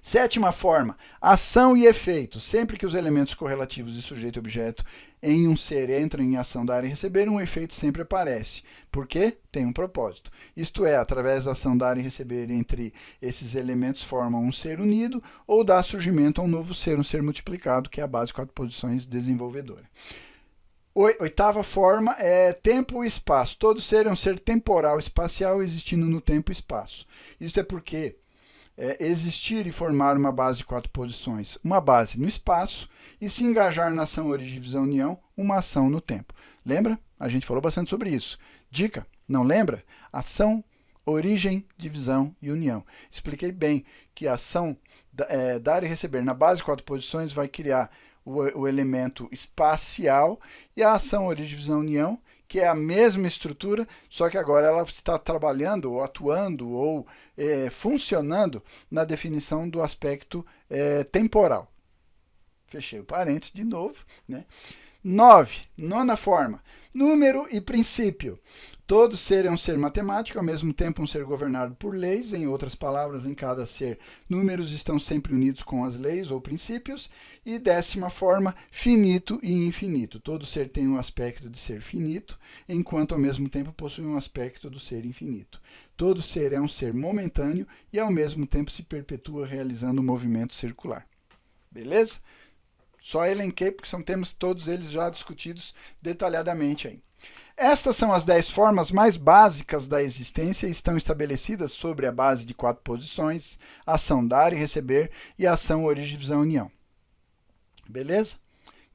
Sétima forma, ação e efeito. Sempre que os elementos correlativos de sujeito e objeto em um ser entram em ação dar e receber, um efeito sempre aparece. Por quê? Tem um propósito. Isto é, através da ação dar e receber entre esses elementos formam um ser unido ou dá surgimento a um novo ser, um ser multiplicado, que é a base de 4 posições desenvolvedora. Oitava forma é tempo e espaço. Todo ser é um ser temporal espacial existindo no tempo e espaço. Isso é porque existir e formar uma base de 4 posições, uma base no espaço, e se engajar na ação, origem, divisão, união, uma ação no tempo. Lembra? A gente falou bastante sobre isso. Dica, não lembra? Ação, origem, divisão e união. Expliquei bem que a ação dar e receber na base de 4 posições vai criar o elemento espacial, e a ação, origem, divisão, união, que é a mesma estrutura, só que agora ela está trabalhando, ou atuando, ou funcionando na definição do aspecto temporal. Fechei o parênteses de novo, né? 9. Nona forma, número e princípio. Todo ser é um ser matemático, ao mesmo tempo um ser governado por leis. Em outras palavras, em cada ser, números estão sempre unidos com as leis ou princípios. E 10ª forma, finito e infinito. Todo ser tem um aspecto de ser finito, enquanto ao mesmo tempo possui um aspecto do ser infinito. Todo ser é um ser momentâneo e ao mesmo tempo se perpetua realizando um movimento circular. Beleza? Só elenquei porque são temas todos eles já discutidos detalhadamente aí. Estas são as 10 formas mais básicas da existência e estão estabelecidas sobre a base de 4 posições, ação dar e receber e ação origem, divisão, união. Beleza?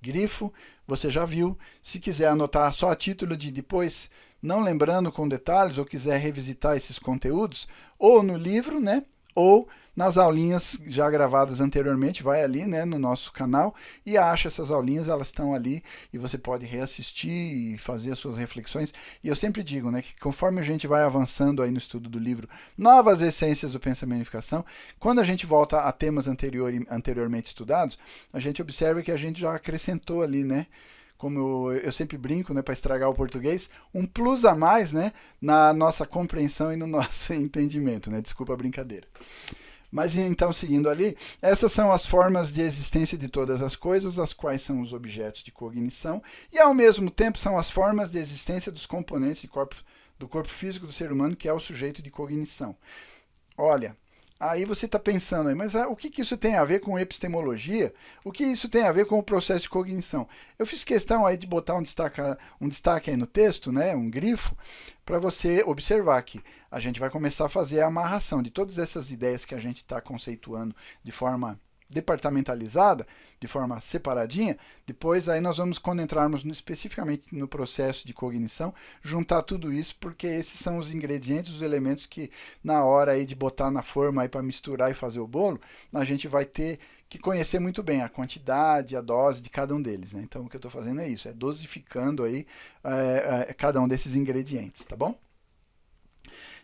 Grifo, você já viu. Se quiser anotar só a título de depois, não lembrando com detalhes, ou quiser revisitar esses conteúdos, ou no livro, né? Ou nas aulinhas já gravadas anteriormente, vai ali, né, no nosso canal e acha essas aulinhas, elas estão ali e você pode reassistir e fazer as suas reflexões. E eu sempre digo, né, que conforme a gente vai avançando aí no estudo do livro Novas Essências do Pensamento e Unificação, quando a gente volta a temas anteriormente estudados, a gente observa que a gente já acrescentou ali, né, como eu sempre brinco, né, para estragar o português, um plus a mais, né, na nossa compreensão e no nosso entendimento, né? Desculpa a brincadeira. Mas então, seguindo ali, essas são as formas de existência de todas as coisas, as quais são os objetos de cognição, e ao mesmo tempo são as formas de existência dos componentes do corpo físico do ser humano, que é o sujeito de cognição. Olha, aí você está pensando, aí, mas o que isso tem a ver com epistemologia? O que isso tem a ver com o processo de cognição? Eu fiz questão aí de botar um destaque aí no texto, né, um grifo, para você observar que a gente vai começar a fazer a amarração de todas essas ideias que a gente está conceituando de forma departamentalizada, de forma separadinha. Depois aí nós vamos, quando entrarmos especificamente no processo de cognição, juntar tudo isso, porque esses são os ingredientes, os elementos que na hora aí de botar na forma aí para misturar e fazer o bolo, a gente vai ter que conhecer muito bem a quantidade, a dose de cada um deles, né? Então o que eu estou fazendo é isso, é dosificando aí cada um desses ingredientes, tá bom?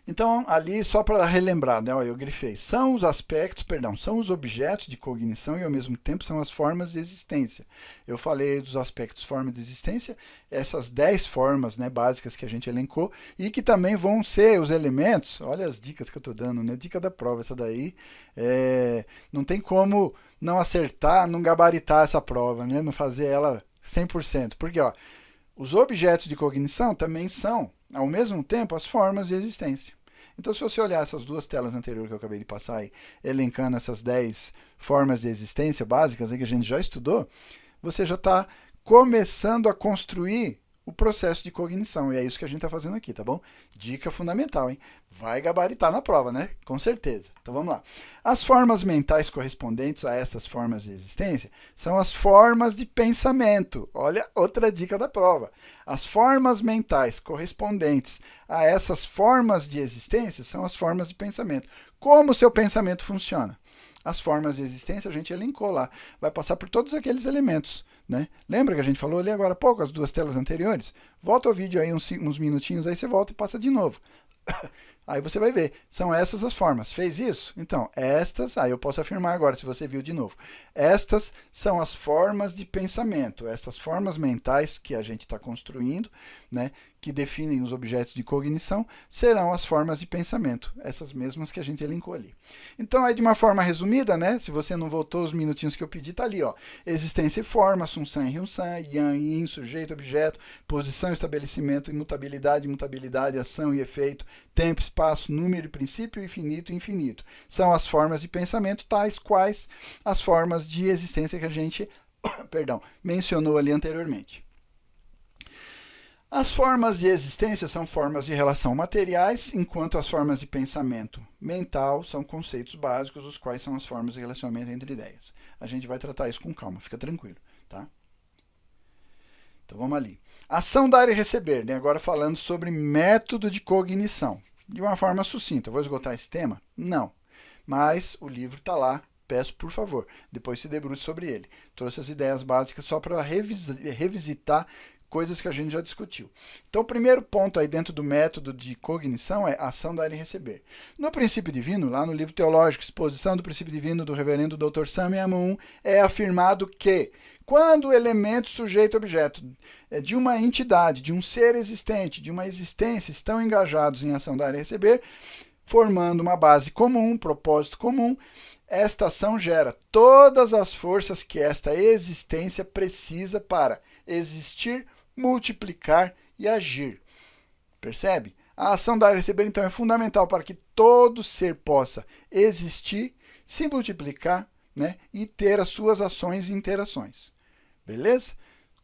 Então, ali, só para relembrar, né, eu grifei, são os objetos de cognição e, ao mesmo tempo, são as formas de existência. Eu falei dos aspectos forma de existência, essas 10 formas, né, básicas que a gente elencou, e que também vão ser os elementos, olha as dicas que eu estou dando, né, dica da prova, essa daí, não tem como não acertar, não gabaritar essa prova, né, não fazer ela 100%, porque, ó, os objetos de cognição também são, ao mesmo tempo, as formas de existência. Então, se você olhar essas duas telas anteriores que eu acabei de passar aí, elencando essas 10 formas de existência básicas aí que a gente já estudou, você já está começando a construir o processo de cognição. E é isso que a gente está fazendo aqui, tá bom? Dica fundamental, hein? Vai gabaritar na prova, né? Com certeza. Então vamos lá. As formas mentais correspondentes a essas formas de existência são as formas de pensamento. Olha, outra dica da prova. As formas mentais correspondentes a essas formas de existência são as formas de pensamento. Como o seu pensamento funciona? As formas de existência a gente elencou lá. Vai passar por todos aqueles elementos, né? Lembra que a gente falou ali agora há pouco, as duas telas anteriores? Volta o vídeo aí uns minutinhos, aí você volta e passa de novo. Aí você vai ver, são essas as formas. Fez isso? Então, estas, aí eu posso afirmar agora, se você viu de novo. Estas são as formas de pensamento, estas formas mentais que a gente está construindo, né, que definem os objetos de cognição, serão as formas de pensamento, essas mesmas que a gente elencou ali. Então, aí de uma forma resumida, né, se você não voltou os minutinhos que eu pedi, tá ali, ó. Existência e forma, Sun-san e Hyun-san, Yang e Yin, sujeito, objeto, posição, estabelecimento, imutabilidade, ação e efeito, tempo, espaço, número e princípio, infinito e infinito. São as formas de pensamento, tais quais as formas de existência que a gente mencionou ali anteriormente. As formas de existência são formas de relação materiais, enquanto as formas de pensamento mental são conceitos básicos, os quais são as formas de relacionamento entre ideias. A gente vai tratar isso com calma, fica tranquilo, tá? Então vamos ali. Ação, dar e receber, né? Agora falando sobre método de cognição. De uma forma sucinta. Vou esgotar esse tema? Não. Mas o livro está lá. Peço, por favor, depois se debruce sobre ele. Trouxe as ideias básicas só para revisitar coisas que a gente já discutiu. Então, o primeiro ponto aí dentro do método de cognição é ação, dar e receber. No Princípio Divino, lá no livro teológico, Exposição do Princípio Divino do Reverendo Dr. Sammy Amun, é afirmado que quando o elemento, sujeito, objeto de uma entidade, de um ser existente, de uma existência, estão engajados em ação, dar e receber, formando uma base comum, um propósito comum, esta ação gera todas as forças que esta existência precisa para existir, multiplicar e agir. Percebe? A ação dar e receber, então, é fundamental para que todo ser possa existir, se multiplicar, né, e ter as suas ações e interações. Beleza?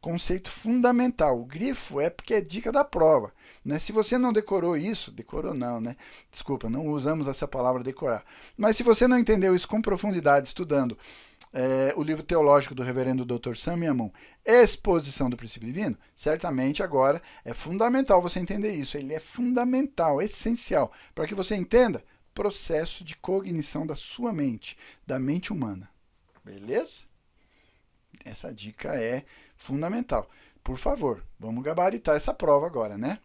Conceito fundamental. O grifo é porque é dica da prova, né? Se você não decorou isso, decorou não, né? Desculpa, não usamos essa palavra decorar. Mas se você não entendeu isso com profundidade estudando o livro teológico do Reverendo Dr. Sammy Amun, Exposição do Princípio Divino, certamente agora é fundamental você entender isso. Ele é fundamental, essencial, para que você entenda o processo de cognição da sua mente, da mente humana. Beleza? Essa dica é fundamental. Por favor, vamos gabaritar essa prova agora, né?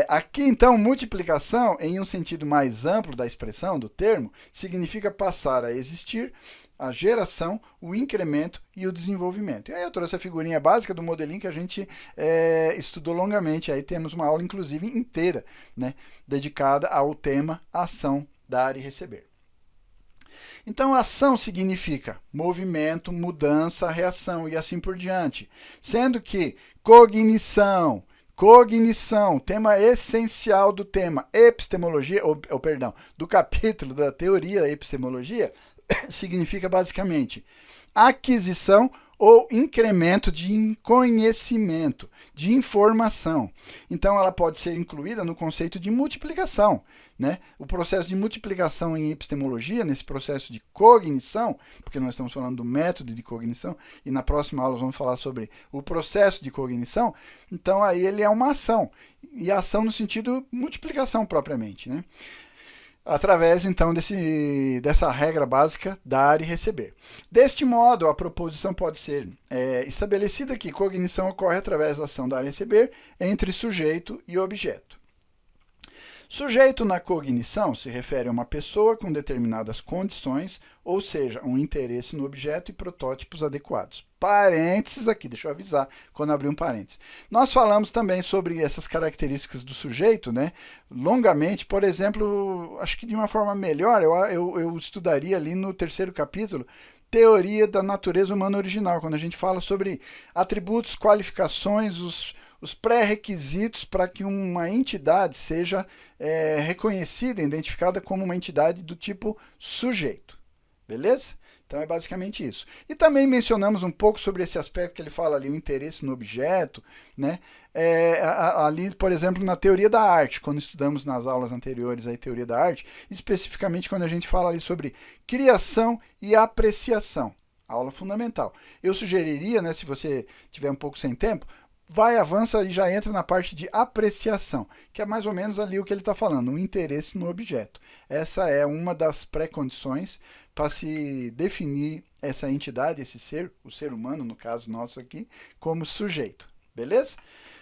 Aqui, então, multiplicação, em um sentido mais amplo da expressão, do termo, significa passar a existir a geração, o incremento e o desenvolvimento. E aí eu trouxe a figurinha básica do modelinho que a gente estudou longamente. Aí temos uma aula, inclusive, inteira, né, dedicada ao tema ação, dar e receber. Então, ação significa movimento, mudança, reação e assim por diante. Sendo que cognição, tema essencial do tema epistemologia, do capítulo da teoria da epistemologia, significa basicamente aquisição ou incremento de conhecimento, de informação. Então, ela pode ser incluída no conceito de multiplicação, né? O processo de multiplicação em epistemologia, nesse processo de cognição, porque nós estamos falando do método de cognição, e na próxima aula vamos falar sobre o processo de cognição, então aí ele é uma ação, e ação no sentido multiplicação propriamente, né? Através, então, dessa regra básica, dar e receber. Deste modo, a proposição pode ser estabelecida que cognição ocorre através da ação dar e receber entre sujeito e objeto. Sujeito na cognição se refere a uma pessoa com determinadas condições, ou seja, um interesse no objeto e protótipos adequados. Parênteses aqui, deixa eu avisar quando abrir um parênteses. Nós falamos também sobre essas características do sujeito, né? Longamente, por exemplo, acho que de uma forma melhor, eu estudaria ali no terceiro capítulo, Teoria da Natureza Humana Original, quando a gente fala sobre atributos, qualificações, os pré-requisitos para que uma entidade seja reconhecida, identificada como uma entidade do tipo sujeito. Beleza? Então é basicamente isso. E também mencionamos um pouco sobre esse aspecto que ele fala ali, o interesse no objeto, né? Ali, por exemplo, na teoria da arte, quando estudamos nas aulas anteriores a teoria da arte, especificamente quando a gente fala ali sobre criação e apreciação, aula fundamental. Eu sugeriria, né, se você tiver um pouco sem tempo, avança e já entra na parte de apreciação, que é mais ou menos ali o que ele está falando, o interesse no objeto. Essa é uma das pré-condições para se definir essa entidade, esse ser, o ser humano, no caso nosso aqui, como sujeito. Beleza?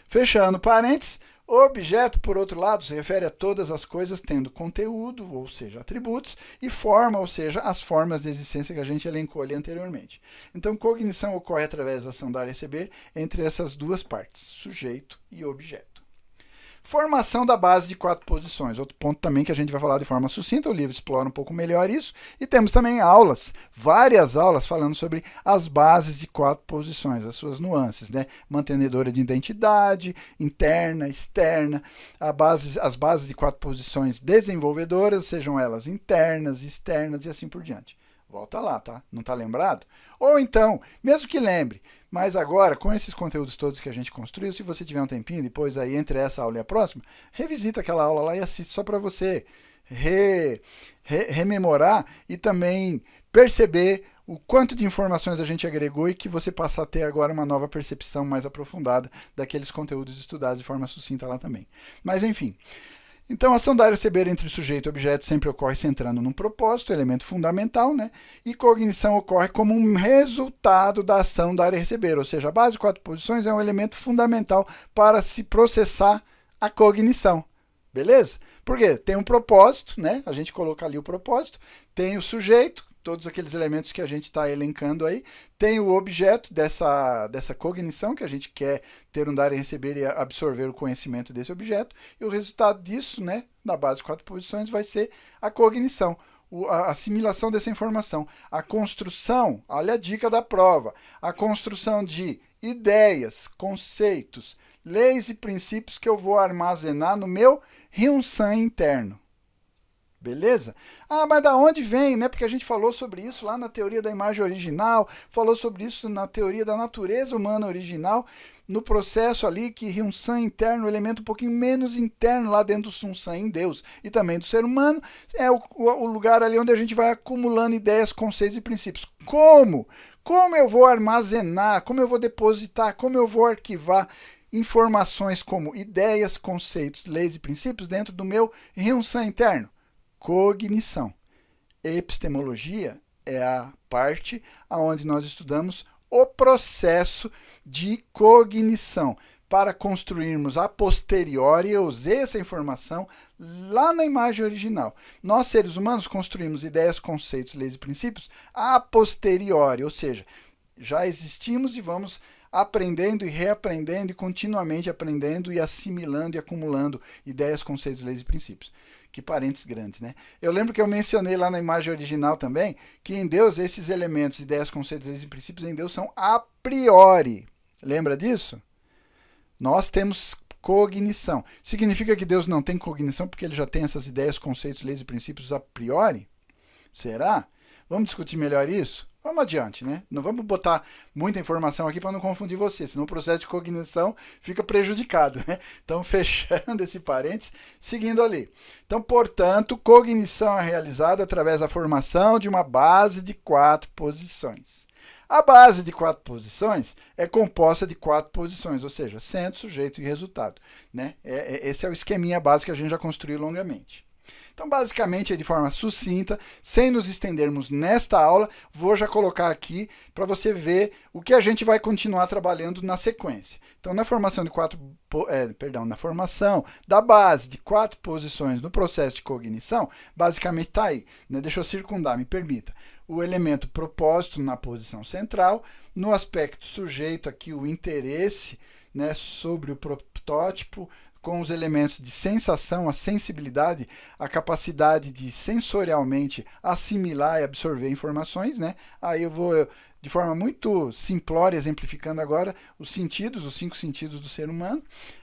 Fechando parênteses, o objeto, por outro lado, se refere a todas as coisas tendo conteúdo, ou seja, atributos, e forma, ou seja, as formas de existência que a gente elencou ali anteriormente. Então, cognição ocorre através da ação dar e receber entre essas duas partes, sujeito e objeto. Formação da base de 4 posições, outro ponto também que a gente vai falar de forma sucinta, o livro explora um pouco melhor isso, e temos também aulas, várias aulas falando sobre as bases de 4 posições, as suas nuances, né? Mantenedora de identidade, interna, externa, as bases de 4 posições desenvolvedoras, sejam elas internas, externas e assim por diante. Volta lá, tá? Não está lembrado? Ou então, mesmo que lembre, mas agora, com esses conteúdos todos que a gente construiu, se você tiver um tempinho, depois aí entre essa aula e a próxima, revisita aquela aula lá e assiste só para você rememorar e também perceber o quanto de informações a gente agregou e que você passa a ter agora uma nova percepção mais aprofundada daqueles conteúdos estudados de forma sucinta lá também. Mas enfim... Então, a ação dar e receber entre sujeito e objeto sempre ocorre centrando num propósito, elemento fundamental, né? E cognição ocorre como um resultado da ação dar e receber, ou seja, a base de 4 posições é um elemento fundamental para se processar a cognição, beleza? Porque tem um propósito, né? A gente coloca ali o propósito, tem o sujeito, todos aqueles elementos que a gente está elencando aí, tem o objeto dessa cognição, que a gente quer ter um dar e receber e absorver o conhecimento desse objeto, e o resultado disso, né, na base de 4 posições, vai ser a cognição, a assimilação dessa informação, a construção, olha a dica da prova, a construção de ideias, conceitos, leis e princípios que eu vou armazenar no meu Ryun-san interno. Beleza? Ah, mas da onde vem, né? Porque a gente falou sobre isso lá na teoria da imagem original, falou sobre isso na teoria da natureza humana original, no processo ali que Ryun-san interno, o elemento um pouquinho menos interno lá dentro do Sun-san em Deus e também do ser humano, é o lugar ali onde a gente vai acumulando ideias, conceitos e princípios. Como? Como eu vou armazenar, como eu vou depositar, como eu vou arquivar informações como ideias, conceitos, leis e princípios dentro do meu Ryun-san interno? Cognição. Epistemologia é a parte onde nós estudamos o processo de cognição. Para construirmos a posteriori, eu usei essa informação lá na imagem original. Nós, seres humanos, construímos ideias, conceitos, leis e princípios a posteriori, ou seja, já existimos e vamos aprendendo e reaprendendo e continuamente aprendendo e assimilando e acumulando ideias, conceitos, leis e princípios. Que parênteses grandes, né? Eu lembro que eu mencionei lá na imagem original também que em Deus esses elementos, ideias, conceitos, leis e princípios em Deus são a priori. Lembra disso? Nós temos cognição. Significa que Deus não tem cognição porque ele já tem essas ideias, conceitos, leis e princípios a priori? Será? Vamos discutir melhor isso? Vamos adiante, né? Não vamos botar muita informação aqui para não confundir você, senão o processo de cognição fica prejudicado, né? Então, fechando esse parênteses, seguindo ali. Então, portanto, cognição é realizada através da formação de uma base de 4 posições. A base de 4 posições é composta de 4 posições, ou seja, centro, sujeito e resultado, né? Esse é o esqueminha básico que a gente já construiu longamente. Então, basicamente, de forma sucinta, sem nos estendermos nesta aula, vou já colocar aqui para você ver o que a gente vai continuar trabalhando na sequência. Então, na formação na formação da base de 4 posições no processo de cognição, basicamente está aí, né? Deixa eu circundar, me permita. O elemento propósito na posição central, no aspecto sujeito aqui o interesse, né, sobre o protótipo, com os elementos de sensação, a sensibilidade, a capacidade de sensorialmente assimilar e absorver informações, né? Aí eu vou de forma muito simplória, exemplificando agora os sentidos, os 5 sentidos do ser humano.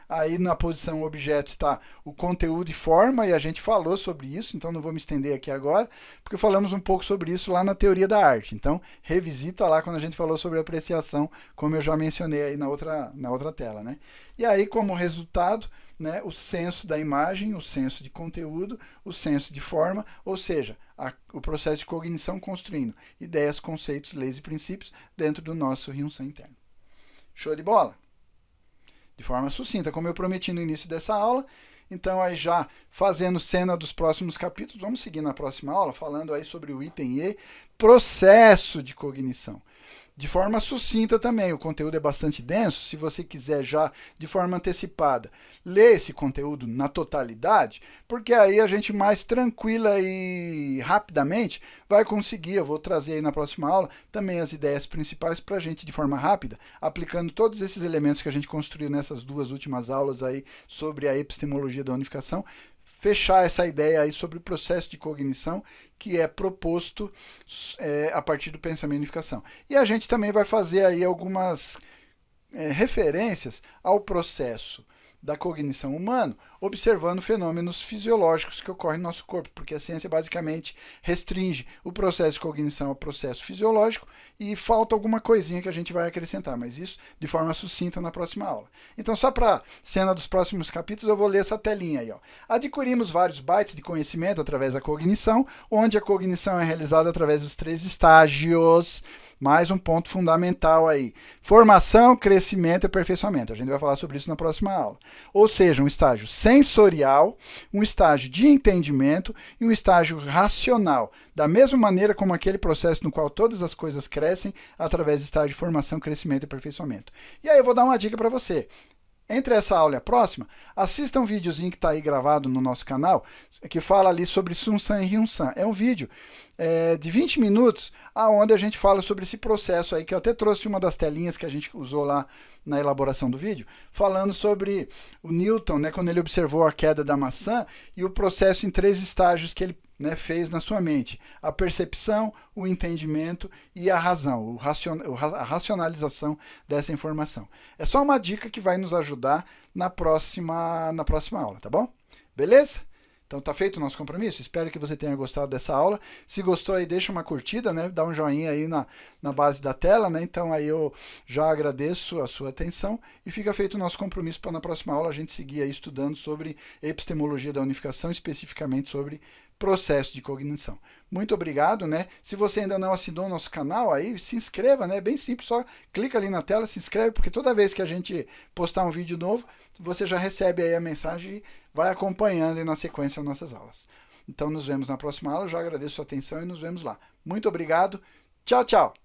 Aí na posição objeto está o conteúdo e forma, e a gente falou sobre isso, então não vou me estender aqui agora, porque falamos um pouco sobre isso lá na teoria da arte. Então, revisita lá quando a gente falou sobre apreciação, como eu já mencionei aí na outra tela, né? E aí, como resultado, né, o senso da imagem, o senso de conteúdo, o senso de forma, ou seja, o processo de cognição construindo ideias, conceitos, leis e princípios dentro do nosso Hyun-San interno. Show de bola? De forma sucinta, como eu prometi no início dessa aula. Então, aí já fazendo cena dos próximos capítulos, vamos seguir na próxima aula, falando aí sobre o item E, processo de cognição. De forma sucinta também, o conteúdo é bastante denso, se você quiser já de forma antecipada ler esse conteúdo na totalidade, porque aí a gente mais tranquila e rapidamente vai conseguir, eu vou trazer aí na próxima aula também as ideias principais para a gente de forma rápida, aplicando todos esses elementos que a gente construiu nessas 2 últimas aulas aí sobre a epistemologia da unificação, fechar essa ideia aí sobre o processo de cognição que é proposto a partir do pensamento de unificação. E a gente também vai fazer aí algumas referências ao processo da cognição humana, observando fenômenos fisiológicos que ocorrem no nosso corpo, porque a ciência basicamente restringe o processo de cognição ao processo fisiológico e falta alguma coisinha que a gente vai acrescentar, mas isso de forma sucinta na próxima aula. Então, só para cena dos próximos capítulos, eu vou ler essa telinha aí. Ó. Adquirimos vários bytes de conhecimento através da cognição, onde a cognição é realizada através dos 3 estágios. Mais um ponto fundamental aí. Formação, crescimento e aperfeiçoamento. A gente vai falar sobre isso na próxima aula. Ou seja, um estágio sensorial, um estágio de entendimento e um estágio racional. Da mesma maneira como aquele processo no qual todas as coisas crescem através do estágio de formação, crescimento e aperfeiçoamento. E aí eu vou dar uma dica para você. Entre essa aula e a próxima, assista um videozinho que está aí gravado no nosso canal, que fala ali sobre Sun-San e Hyun-San. É um vídeo de 20 minutos, onde a gente fala sobre esse processo aí, que eu até trouxe uma das telinhas que a gente usou lá na elaboração do vídeo, falando sobre o Newton, né, quando ele observou a queda da maçã, e o processo em 3 estágios que ele fez na sua mente. A percepção, o entendimento e a razão, a racionalização dessa informação. É só uma dica que vai nos ajudar na próxima aula, tá bom? Beleza? Então tá feito o nosso compromisso? Espero que você tenha gostado dessa aula. Se gostou aí, deixa uma curtida, né? Dá um joinha aí na base da tela, né? Então aí eu já agradeço a sua atenção e fica feito o nosso compromisso para na próxima aula a gente seguir aí estudando sobre epistemologia da unificação, especificamente sobre processo de cognição. Muito obrigado, né? Se você ainda não assinou o nosso canal, aí se inscreva, né? Bem simples, só clica ali na tela, se inscreve, porque toda vez que a gente postar um vídeo novo, você já recebe aí a mensagem e vai acompanhando aí na sequência as nossas aulas. Então nos vemos na próxima aula, eu já agradeço a sua atenção e nos vemos lá. Muito obrigado, tchau, tchau!